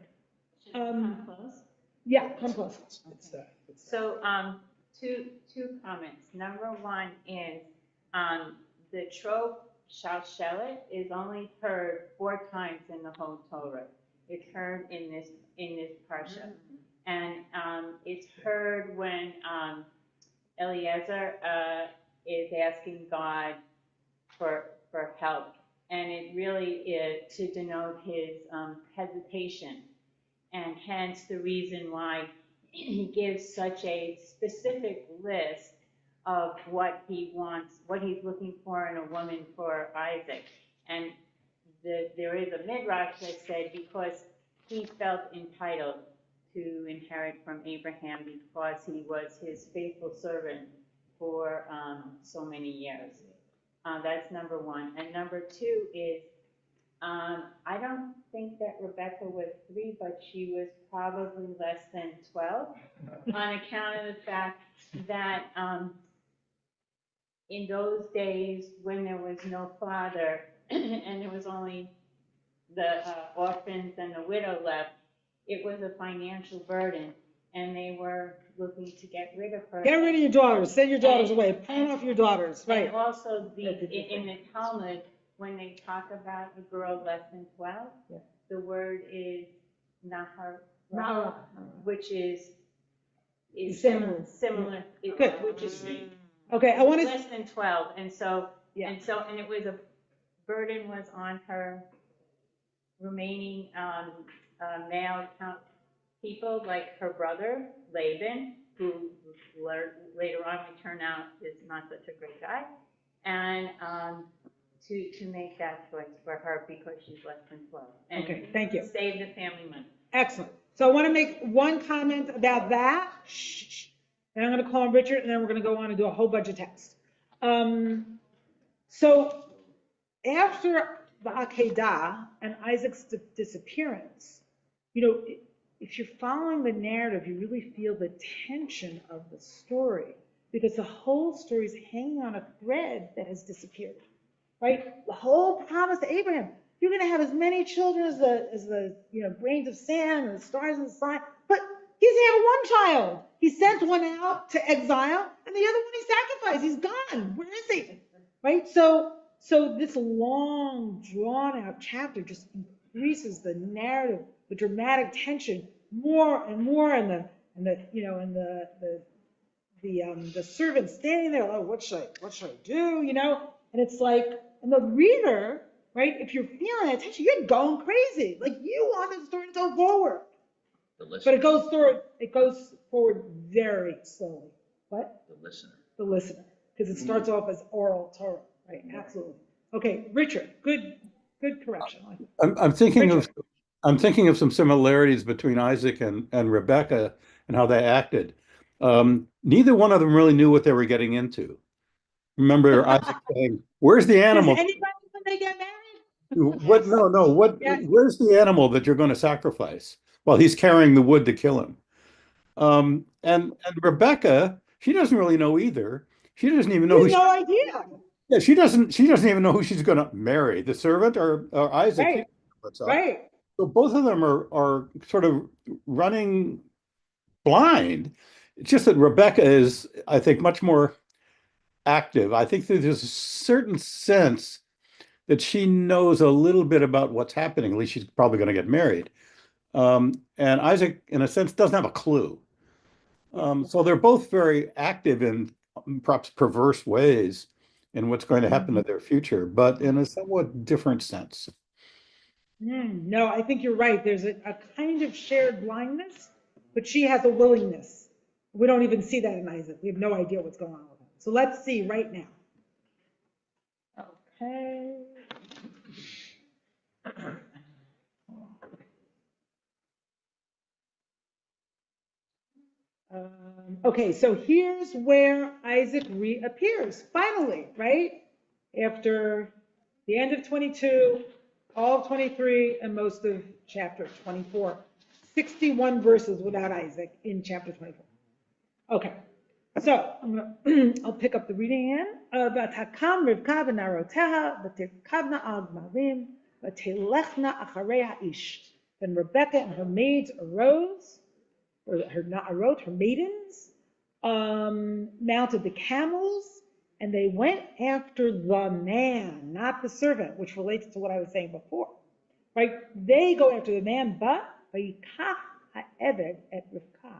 Yeah, come close. So, two comments. Number one is, the trope shalshelet is only heard 4 times in the whole Torah. It's heard in this parsha, and it's heard when Eliezer is asking God for help, and it really is to denote his hesitation, and hence the reason why he gives such a specific list of what he wants, what he's looking for in a woman for Isaac. And there is a midrash that said because he felt entitled to inherit from Abraham because he was his faithful servant for so many years. That's number one. And number two is, I don't think that Rebecca was 3, but she was probably less than 12 on account of the fact that in those days when there was no father and there was only the orphans and the widow left, it was a financial burden, and they were looking to get rid of her. Get rid of your daughters. Send your daughters away. Pawn off your daughters. Right. And also, in the Talmud, when they talk about a girl less than 12, the word is nahar, which is similar. Good. Which is okay. I want to less than 12, and it was a burden was on her remaining male people, like her brother Laban, who later on we turn out is not such a great guy, and to make that choice for her because she's less than 12. And okay, thank you. Save the family money. Excellent. So I want to make one comment about that. Shh. And I'm going to call on Richard, and then we're going to go on and do a whole bunch of text. So after the Akedah and Isaac's disappearance, if you're following the narrative, you really feel the tension of the story because the whole story is hanging on a thread that has disappeared, right? The whole promise to Abraham, you're going to have as many children as the grains of sand and the stars in the sky, but he doesn't have one child. He sent one out to exile, and the other one he sacrificed. He's gone. Where is he? right? So this long, drawn out chapter just increases the narrative, the dramatic tension more and more, and the servant standing there, oh, what should I do, And it's like, and the reader, right? If you're feeling that tension, you're going crazy. Like you want the story to go forward, but it goes forward very slowly. What? The listener, because it starts off as oral Torah, right? Absolutely. Okay, Richard, good correction. I'm thinking Richard. of some similarities between Isaac and Rebecca and how they acted. Neither one of them really knew what they were getting into. Remember Isaac saying, "Where's the animal?" Does anybody when they get married? What? No. What? Yes. Where's the animal that you're going to sacrifice? Well, he's carrying the wood to kill him. And Rebecca, she doesn't really know either. She doesn't even know who. No idea. Yeah, she doesn't even know who she's going to marry, the servant or Isaac. Right. What's up. Right. So both of them are sort of running blind. It's just that Rebecca is, I think, much more active. I think that there's a certain sense that she knows a little bit about what's happening. At least she's probably going to get married. And Isaac, in a sense, doesn't have a clue. So they're both very active in perhaps perverse ways in what's going to happen to their future, but in a somewhat different sense. No, I think you're right. There's a kind of shared blindness, but she has a willingness. We don't even see that in Isaac. We have no idea what's going on with him. So let's see right now. Okay. Okay, so here's where Isaac reappears, finally, right? After the end of 22, all of 23, and most of chapter 24. 61 verses without Isaac in chapter 24. Okay, so I'll pick up the reading again. V'takam Rivka v'naroteha v'tirkavna al gmalim v'telechna acharei ha'ish. Then Rebecca and her maids arose, or her na'arot, her maidens, mounted the camels, and they went after the man, not the servant, which relates to what I was saying before, right? They go after the man, but vayikach ha'eved et Rivka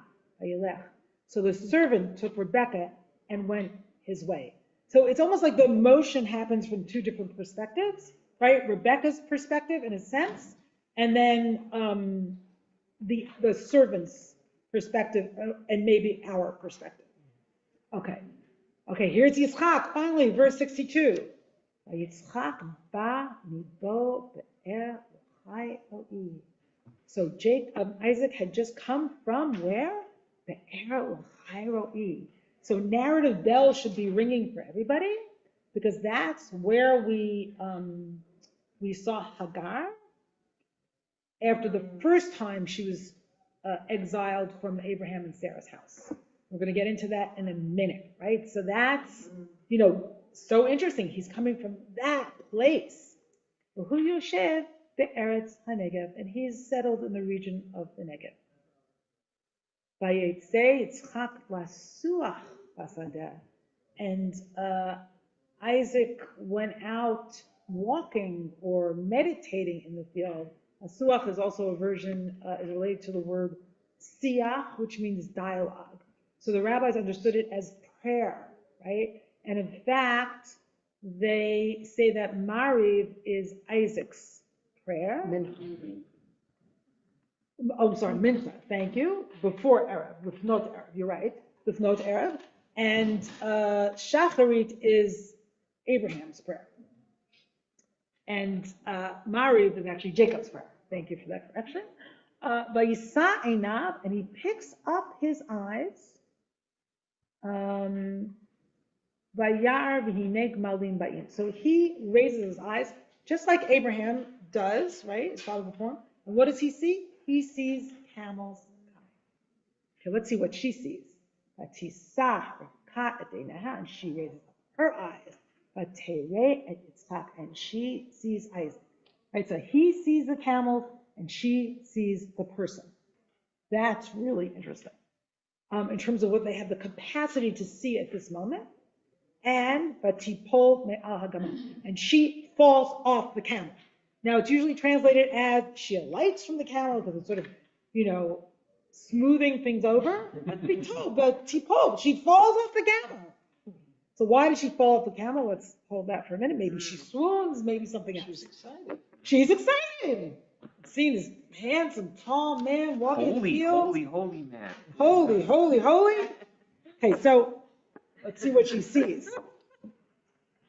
vayilech. So the servant took Rebecca and went his way. So it's almost like the motion happens from two different perspectives, right? Rebecca's perspective, in a sense, and then the servant's perspective, and maybe our perspective. Okay, here's Yitzchak, finally, verse 62. Yitzchak ba mibo be'er l'chai o'i. So Isaac had just come from where? Be'er l'chai o'i. So narrative bells should be ringing for everybody, because that's where we saw Hagar after the first time she was exiled from Abraham and Sarah's house. We're going to get into that in a minute, right? So that's, so interesting. He's coming from that place. V'hu yoshev be'eretz haNegev, and he's settled in the region of the Negev. Vayetze Yitzchak lasuach basadeh, and Isaac went out walking or meditating in the field. Suach is also a version, is related to the word siach, which means dialogue. So the rabbis understood it as prayer, right? And in fact, they say that Mariv is Isaac's prayer. Oh, sorry, Mincha, thank you. Before Erev, with not Erev, you're right, with not Erev. And Shacharit is Abraham's prayer. And Mariv is actually Jacob's prayer. Thank you for that correction. Vayisa einav, and he picks up his eyes. Vayar v'hineg malim ba'im. So he raises his eyes, just like Abraham does, right? His father before. And what does he see? He sees camels coming. Okay, let's see what she sees. Vatisah rivka et einaha, and she raises up her eyes. Vatereh et Yitzchak, and she sees Isaac. Right, so he sees the camels and she sees the person. That's really interesting in terms of what they have the capacity to see at this moment. but she pulled and she falls off the camel. Now it's usually translated as she alights from the camel because it's sort of, smoothing things over. But she falls off the camel. So why did she fall off the camel? Let's hold that for a minute. Maybe she swoons, maybe something else. She's excited. Seeing this handsome, tall man walking in the field. Holy man. Holy. Okay, so let's see what she sees.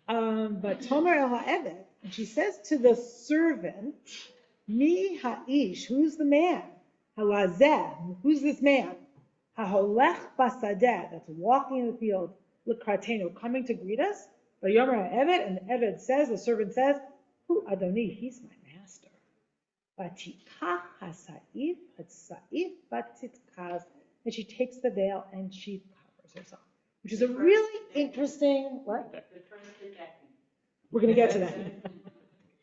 But Tomer el ha'eved, and she says to the servant, Mi ha'ish, who's the man? Halazeh, who's this man? Haholech basadeh, that's walking in the field. L'kratenu, coming to greet us. But Yomer ha'eved, and the Eved says, the servant says, Hu Adoni, he's my master. Batikach ha'sa'if, ha'sa'if batitkaz, and she takes the veil and she covers herself. Which is a really interesting, what? We're going to get to that.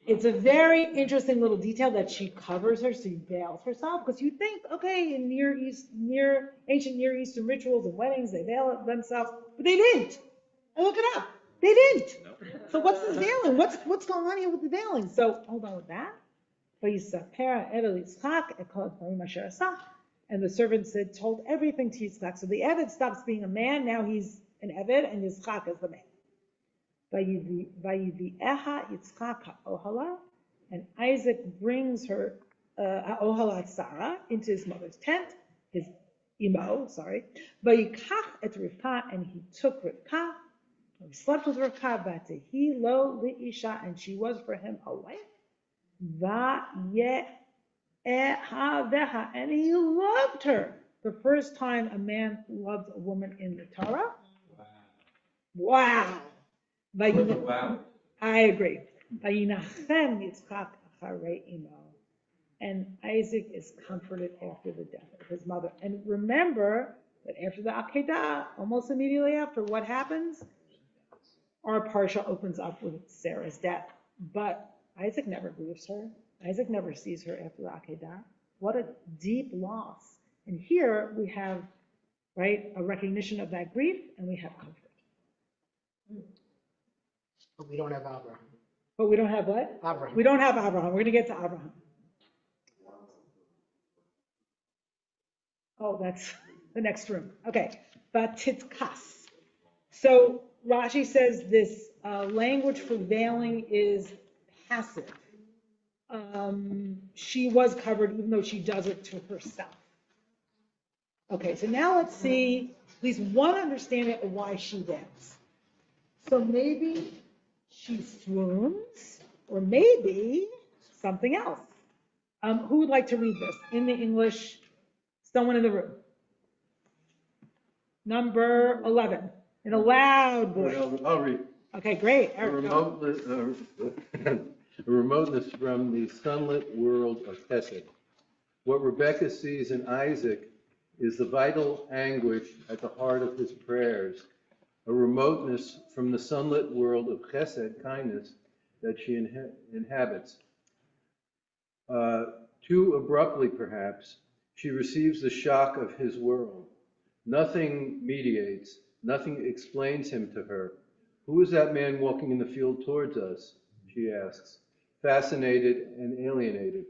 It's a very interesting little detail that she covers her, she veils herself, because you think, okay, in ancient Near Eastern rituals and weddings, they veil themselves, but they didn't. I look it up. They didn't. So what's this veiling? What's going on here with the veiling? So hold on with that. And the servant said, told everything to Yitzchak. So the Eved stops being a man, now he's an Eved, and Yitzchak is the man. Vayivi'eha Yitzchak ha'ohala, and Isaac brings her ha'ohala Sarah into his mother's tent, his imo, Vayikach et Rivka, and he took Rivka, he slept with Rivka, vatehi lo li'isha, and she was for him a wife. And he loved her. The first time a man loved a woman in the Torah. Wow. Wow. I agree. And Isaac is comforted after the death of his mother. And remember that after the Akedah, almost immediately after, what happens? Our Parsha opens up with Sarah's death. But Isaac never grieves her. Isaac never sees her after the Akedah. What a deep loss. And here we have, right, a recognition of that grief, and we have comfort. But we don't have Abraham. But we don't have what? Abraham. We don't have Abraham. We're going to get to Abraham. Oh, that's the next room. Okay. Batitkas. So Rashi says this language for veiling is passive. She was covered even though she does it to herself. Okay, so now let's see at least one understanding of why she veils. So maybe she swoons, or maybe something else. Who would like to read this in the English? Someone in the room. Number 11, in a loud voice. I'll read. Okay, great. A remoteness from the sunlit world of Chesed. What Rebecca sees in Isaac is the vital anguish at the heart of his prayers, a remoteness from the sunlit world of Chesed, kindness, that she inhabits. Too abruptly, perhaps, she receives the shock of his world. Nothing mediates, nothing explains him to her. Who is that man walking in the field towards us? She asks, fascinated and alienated.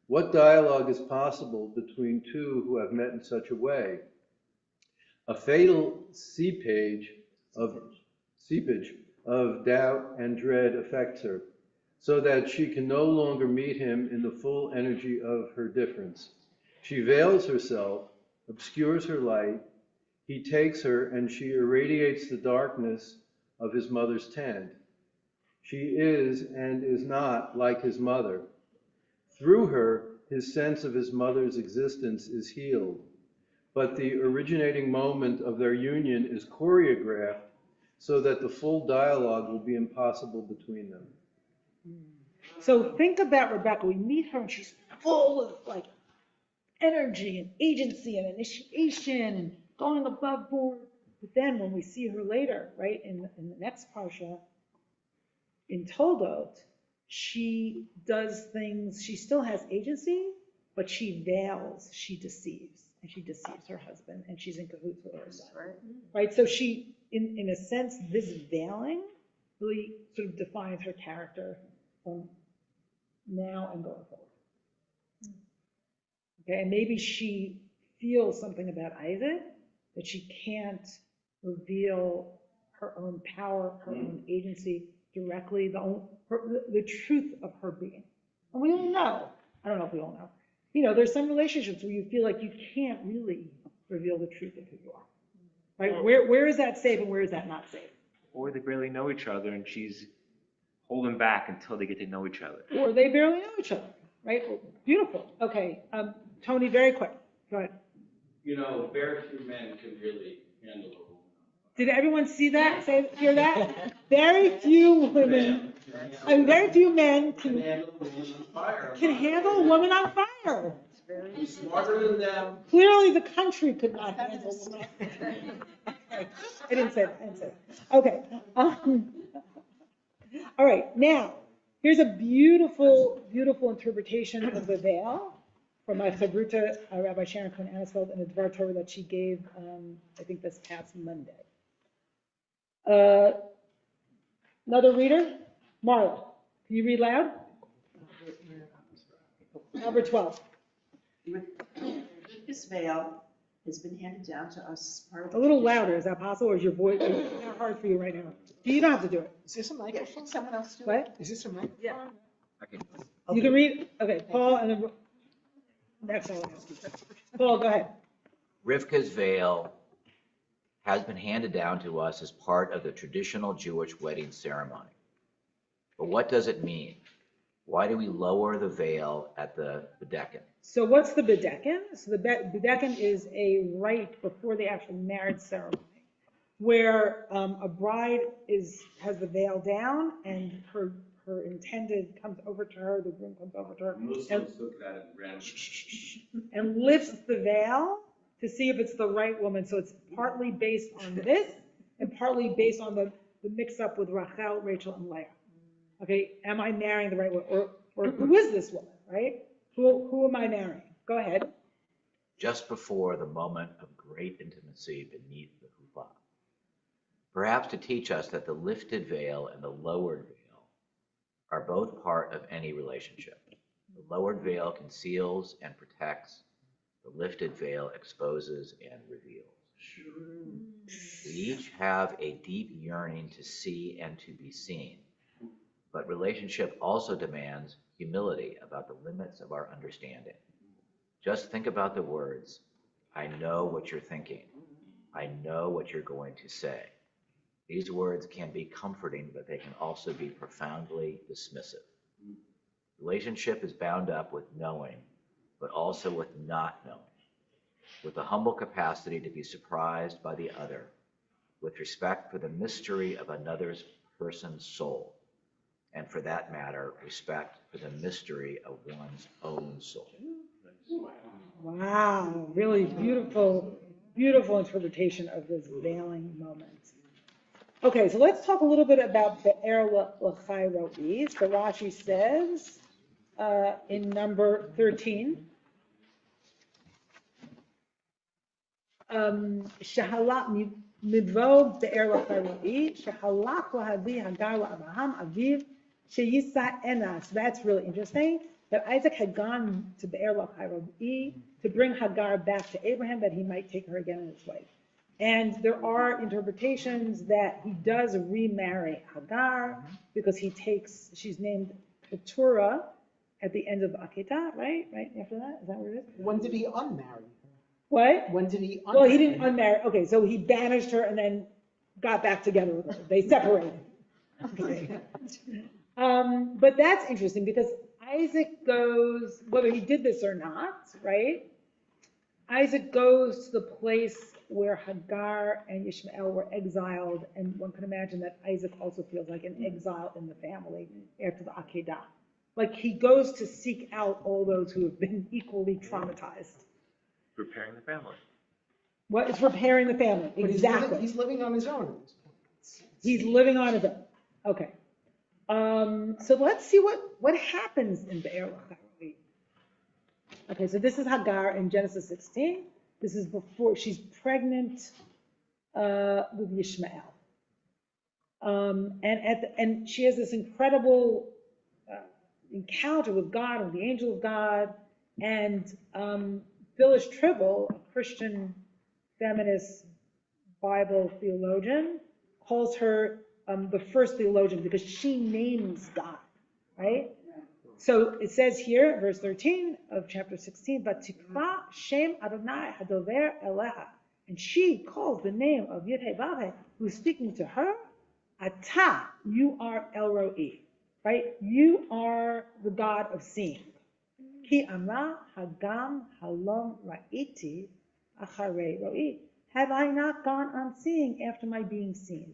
What dialogue is possible between two who have met in such a way? A fatal seepage of doubt and dread affects her, so that she can no longer meet him in the full energy of her difference. She veils herself, obscures her light. He takes her, and she irradiates the darkness of his mother's tent. She is and is not like his mother. Through her, his sense of his mother's existence is healed. But the originating moment of their union is choreographed so that the full dialogue will be impossible between them. So think about Rebecca. We meet her and she's full of like energy and agency and initiation and going above board. But then when we see her later, right, in the next Parsha, in Toldot, she does things, she still has agency, but she veils, she deceives. and she deceives her husband, and she's in cahoots with her son. Right. Right, so she, in a sense, this veiling really sort of defines her character from now and going forward. Okay, and maybe she feels something about Isaac that she can't reveal her own power, her own agency directly, the truth of her being. And we all know, I don't know if we all know, you know, there's some relationships where you feel like you can't really reveal the truth of who you are. Right? Where is that safe and where is that not safe? Or they barely know each other and she's holding back until they get to know each other. Or they barely know each other, right? Beautiful. Okay, Tony, very quick. Go ahead. You know, very few men can really handle a woman. Did everyone see that? Hear that? Very few women, I mean, very few men can handle a woman on fire. handle a woman on fire. He's smarter than them. Clearly, the country could not handle a woman on fire. Okay. I didn't say that. Okay. All right. Now, here's a beautiful, beautiful interpretation of the veil from my chavruta, Rabbi Sharon Cohen-Anisfeld, in a Dvar Torah that she gave, I think this past Monday. Another reader, Marla, can you read loud? Number 12. This veil has been handed down to us as part of A little louder, is that possible, or is your voice hard for you right now? You don't have to do it. Is this a microphone? Someone else do it? What? Is this a microphone? Yeah. Okay. You can read, okay, Paul, and then, next I'll ask you. Paul, go ahead. Rivka's veil has been handed down to us as part of the traditional Jewish wedding ceremony. But what does it mean? Why do we lower the veil at the bedekin? So what's the bedekin? So the bedekin is a rite before the actual marriage ceremony, where a bride has the veil down, and her intended comes over to her, the groom comes over to her, and lifts the veil to see if it's the right woman. So it's partly based on this, and partly based on the mix-up with Rachel, Rachel, and Leah. Okay, am I marrying the right woman? Or who is this woman, right? Who am I marrying? Go ahead. Just before the moment of great intimacy beneath the chuppah. Perhaps to teach us that the lifted veil and the lowered veil are both part of any relationship. The lowered veil conceals and protects. The lifted veil exposes and reveals. We each have a deep yearning to see and to be seen. But relationship also demands humility about the limits of our understanding. Just think about the words, I know what you're thinking. I know what you're going to say. These words can be comforting, but they can also be profoundly dismissive. Relationship is bound up with knowing, but also with not knowing, with the humble capacity to be surprised by the other, with respect for the mystery of another's person's soul, and for that matter, respect for the mystery of one's own soul. Wow, really beautiful, beautiful interpretation of this veiling moment. Okay, so let's talk a little bit about the l'chai ro'i. So Rashi says in number 13, Shahalach midvo be'er l'chai ro'i, shahalach lahavi hagar la'abraham aviv sheyisa ena. So that's really interesting, that Isaac had gone to Be'er l'chai ro'i to bring Hagar back to Abraham, that he might take her again in his wife. And there are interpretations that he does remarry Hagar because she's named Keturah at the end of Akedah, right? Right after that? Is that what it is? When did he unmarry? What? When did he unmarry? Well, he didn't unmarry. Okay, so he banished her and then got back together with her. They separated. Okay. But that's interesting because Isaac goes, whether he did this or not, right? Isaac goes to the place where Hagar and Ishmael were exiled, and one can imagine that Isaac also feels like an exile in the family after the Akedah. Like he goes to seek out all those who have been equally traumatized. Preparing the family. What is preparing the family? But exactly. He's living on his own. He's living on his own. Okay. So let's see what happens in Be'er l'chai ro'i. Okay, so this is Hagar in Genesis 16. This is before she's pregnant with Ishmael. And she has this incredible encounter with God, with the angel of God, and Phyllis Tribble, a Christian feminist Bible theologian, calls her the first theologian because she names God, right? So it says here, verse 13 of chapter 16, Vatikva Shem Adonai Hadover Eleha, and she calls the name of Yud-Heh-Vav-Heh, who's speaking to her, Ata, you are El Roi, right? You are the God of seeing. Ki Amra Hagam Halom Ra'iti Acharei Roi. Have I not gone on seeing after my being seen?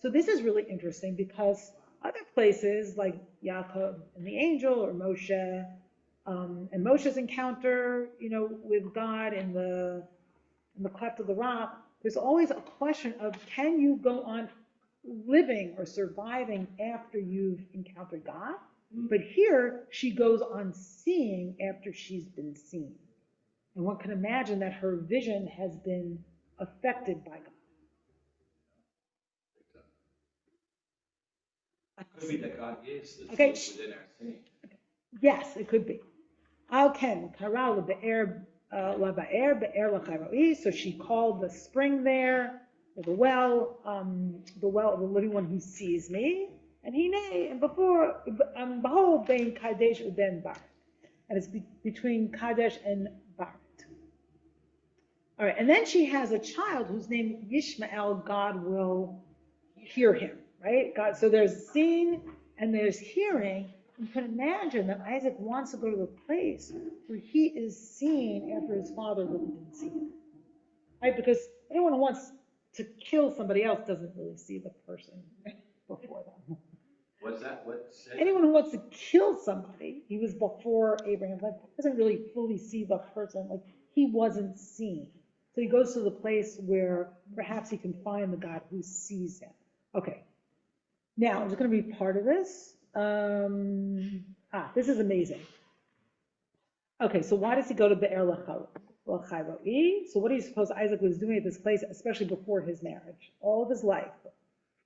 So this is really interesting because other places like Yaakov and the angel or Moshe, and Moshe's encounter, with God in the cleft of the rock, there's always a question of can you go on living or surviving after you've encountered God? But here she goes on seeing after she's been seen. And one can imagine that her vision has been affected by God. Could be that God is the Okay. truth within our seeing. Yes, it could be. Al ken kara lebe'er be'er l'chayroi. So she called the spring there, or the well of the living one who sees me. And and before, behold, bein Kadesh uben Barat. And it's between Kadesh and Barat. All right, and then she has a child whose name Yishmael, God will hear him, right? God. So there's seeing and there's hearing. You can imagine that Isaac wants to go to the place where he is seen after his father really didn't see him, right? Because anyone who wants to kill somebody else doesn't really see the person before them. What's that? What said? Anyone who wants to kill somebody, he was before Abraham, like, doesn't really fully see the person, like he wasn't seen. So he goes to the place where perhaps he can find the God who sees him. Okay, now I'm just going to read part of this. This is amazing. Okay, so why does he go to Be'er L'chayroi? So what do you suppose Isaac was doing at this place, especially before his marriage? All of his life,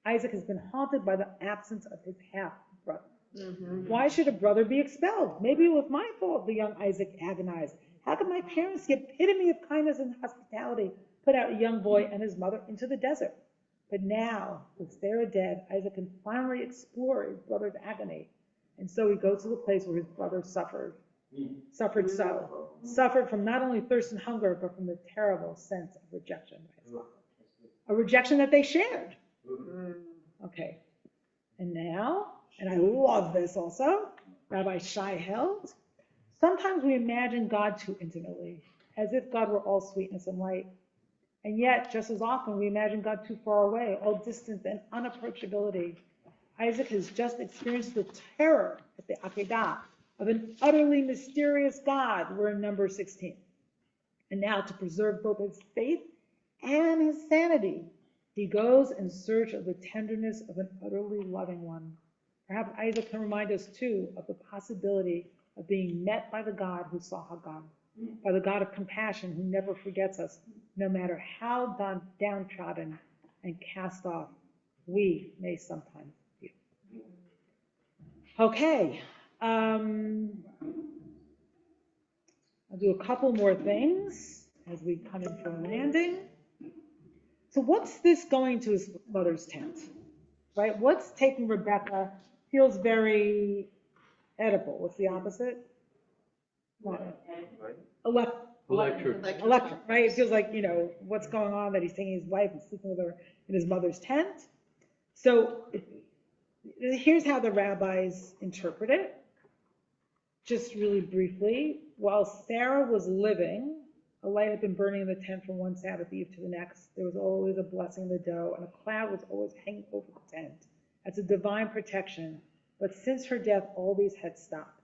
Isaac has been haunted by the absence of his half-brother. Why should a brother be expelled? Maybe it was my fault, the young Isaac agonized. How could my parents, the epitome of kindness and hospitality, put out a young boy and his mother into the desert? But now, with Sarah dead, Isaac can finally explore his brother's agony. And so he goes to the place where his brother suffered from not only thirst and hunger, but from the terrible sense of rejection by his father. A rejection that they shared. Okay. And now, and I love this also, Rabbi Shai held, sometimes we imagine God too intimately, as if God were all sweetness and light. And yet, just as often, we imagine God too far away, all distance and unapproachability. Isaac has just experienced the terror at the Akedah of an utterly mysterious God. We're in number 16. And now, to preserve both his faith and his sanity, he goes in search of the tenderness of an utterly loving one. Perhaps Isaac can remind us, too, of the possibility of being met by the God who saw Hagar, by the God of compassion who never forgets us, no matter how downtrodden and cast off we may sometimes feel. Okay, I'll do a couple more things as we come in for a landing. So what's this going to his mother's tent, right? What's taking Rebecca feels very edible. What's the opposite? Electric, right? It feels like, what's going on, that he's taking his wife and sleeping with her in his mother's tent. So here's how the rabbis interpret it. Just really briefly, while Sarah was living, a light had been burning in the tent from one Sabbath Eve to the next. There was always a blessing in the dough, and a cloud was always hanging over the tent. That's a divine protection. But since her death, all these had stopped.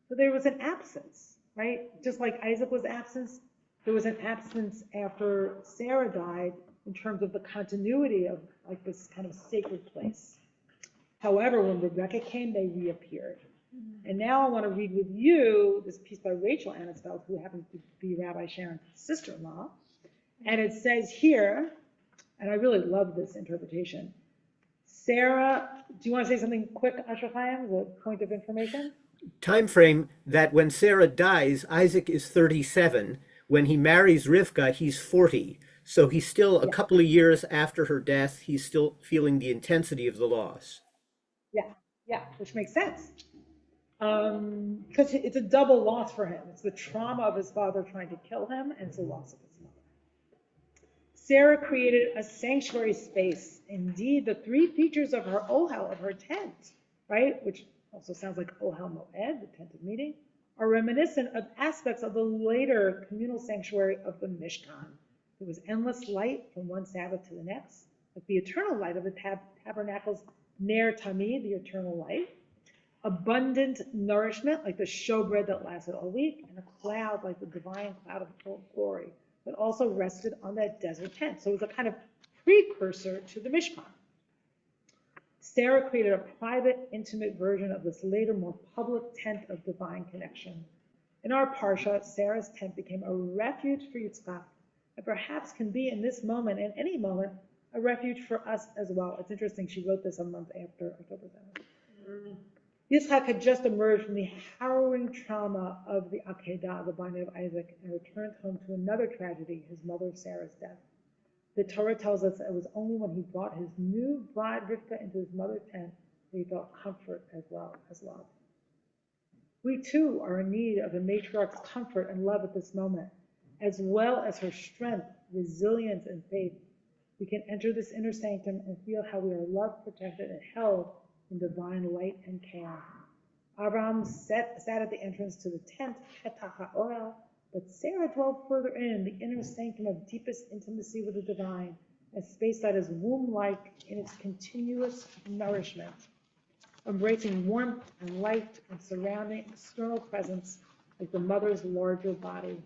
So there was an absence, right? Just like Isaac was absent, there was an absence after Sarah died in terms of the continuity of like this kind of sacred place. However, when Rebecca came, they reappeared. And now I want to read with you this piece by Rachel Annisfeld, who happens to be Rabbi Sharon's sister-in-law. And it says here, and I really love this interpretation, Sarah, do you want to say something quick, Asher Chaim, as a point of information? Time frame that when Sarah dies, Isaac is 37. When he marries Rivka, he's 40. So he's still a couple of years after her death. He's still feeling the intensity of the loss. Yeah, which makes sense. Because it's a double loss for him. It's the trauma of his father trying to kill him, and it's the loss of his mother. Sarah created a sanctuary space. Indeed, the three features of her ohel, of her tent, right, which also sounds like ohel moed, the tent of meeting, are reminiscent of aspects of the later communal sanctuary of the Mishkan. There was endless light from one Sabbath to the next, like the eternal light of the tabernacle's Ner Tamid, the eternal light, abundant nourishment, like the showbread that lasted all week, and a cloud like the divine cloud of full glory that also rested on that desert tent. So it was a kind of precursor to the Mishkan. Sarah created a private, intimate version of this later, more public tent of divine connection. In our Parsha, Sarah's tent became a refuge for Yitzchak, and perhaps can be in this moment, and any moment, a refuge for us as well. It's interesting, she wrote this a month after October 7th. Yitzchak had just emerged from the harrowing trauma of the Akedah, the binding of Isaac, and returned home to another tragedy, his mother Sarah's death. The Torah tells us it was only when he brought his new bride Rivka into his mother's tent that he felt comfort as well as love. We too are in need of the matriarch's comfort and love at this moment, as well as her strength, resilience, and faith. We can enter this inner sanctum and feel how we are loved, protected, and held in divine light and care. Abraham sat at the entrance to the tent, Petach HaOhel, but Sarah dwelled further in the inner sanctum of deepest intimacy with the divine, a space that is womb-like in its continuous nourishment, embracing warmth and light and surrounding external presence like the mother's larger body.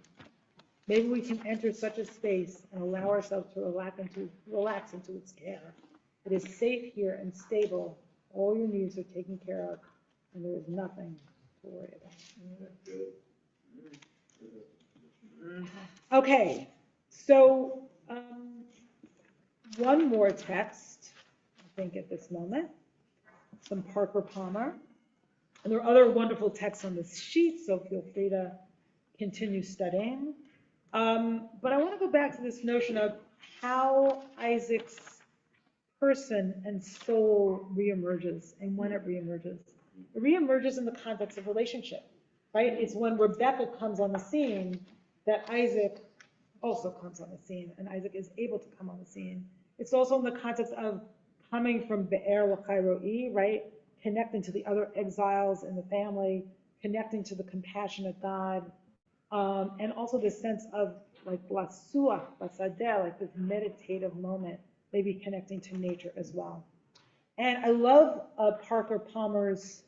Maybe we can enter such a space and allow ourselves to relax into its care. It is safe here and stable. All your needs are taken care of, and there is nothing to worry about. Okay, so one more text, I think, at this moment, some Parker Palmer. And there are other wonderful texts on this sheet, so feel free to continue studying. But I want to go back to this notion of how Isaac's person and soul reemerges and when it reemerges. It reemerges in the context of relationship, right? It's when Rebecca comes on the scene that Isaac also comes on the scene, and Isaac is able to come on the scene. It's also in the context of coming from Be'er L'Chairoi, right? Connecting to the other exiles in the family, connecting to the compassionate God, and also this sense of like Lasuach, Basadeh, like this meditative moment, maybe connecting to nature as well. And I love Parker Palmer's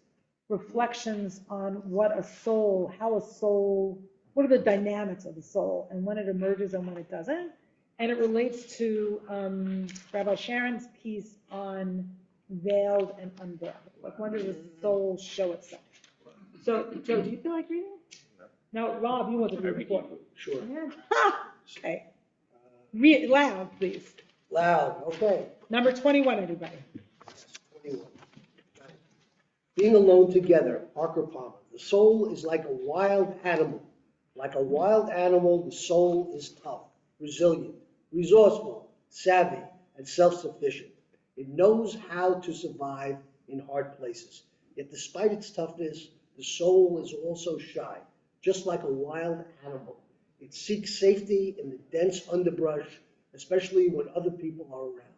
reflections on what a soul, how a soul, what are the dynamics of the soul and when it emerges and when it doesn't. And it relates to Rabbi Sharon's piece on veiled and unveiled. Like when does the soul show itself? So, Joe, do you feel like reading? No, Rob, you want to read before. Sure. Okay. Read it loud, please. Loud, okay. Number 21, everybody. 21. Being alone together, Parker Palmer. The soul is like a wild animal. Like a wild animal, the soul is tough, resilient, resourceful, savvy, and self-sufficient. It knows how to survive in hard places. Yet despite its toughness, the soul is also shy, just like a wild animal. It seeks safety in the dense underbrush, especially when other people are around.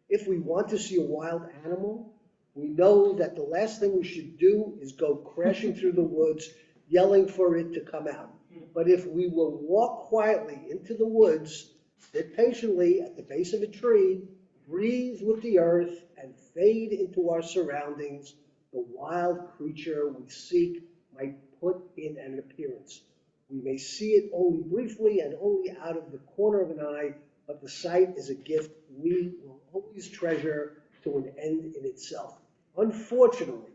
If we want to see a wild animal, we know that the last thing we should do is go crashing through the woods, yelling for it to come out. But if we will walk quietly into the woods, sit patiently at the base of a tree, breathe with the earth, and fade into our surroundings, the wild creature we seek might put in an appearance. We may see it only briefly and only out of the corner of an eye, but the sight is a gift we will always treasure to an end in itself. Unfortunately,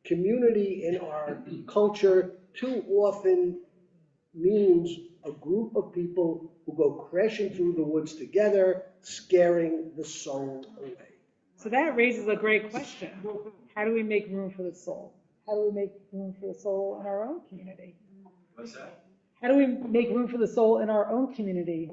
Community in our culture too often means a group of people who go crashing through the woods together, scaring the soul away. So that raises a great question. How do we make room for the soul? How do we make room for the soul in our own community? What's that? How do we make room for the soul in our own community?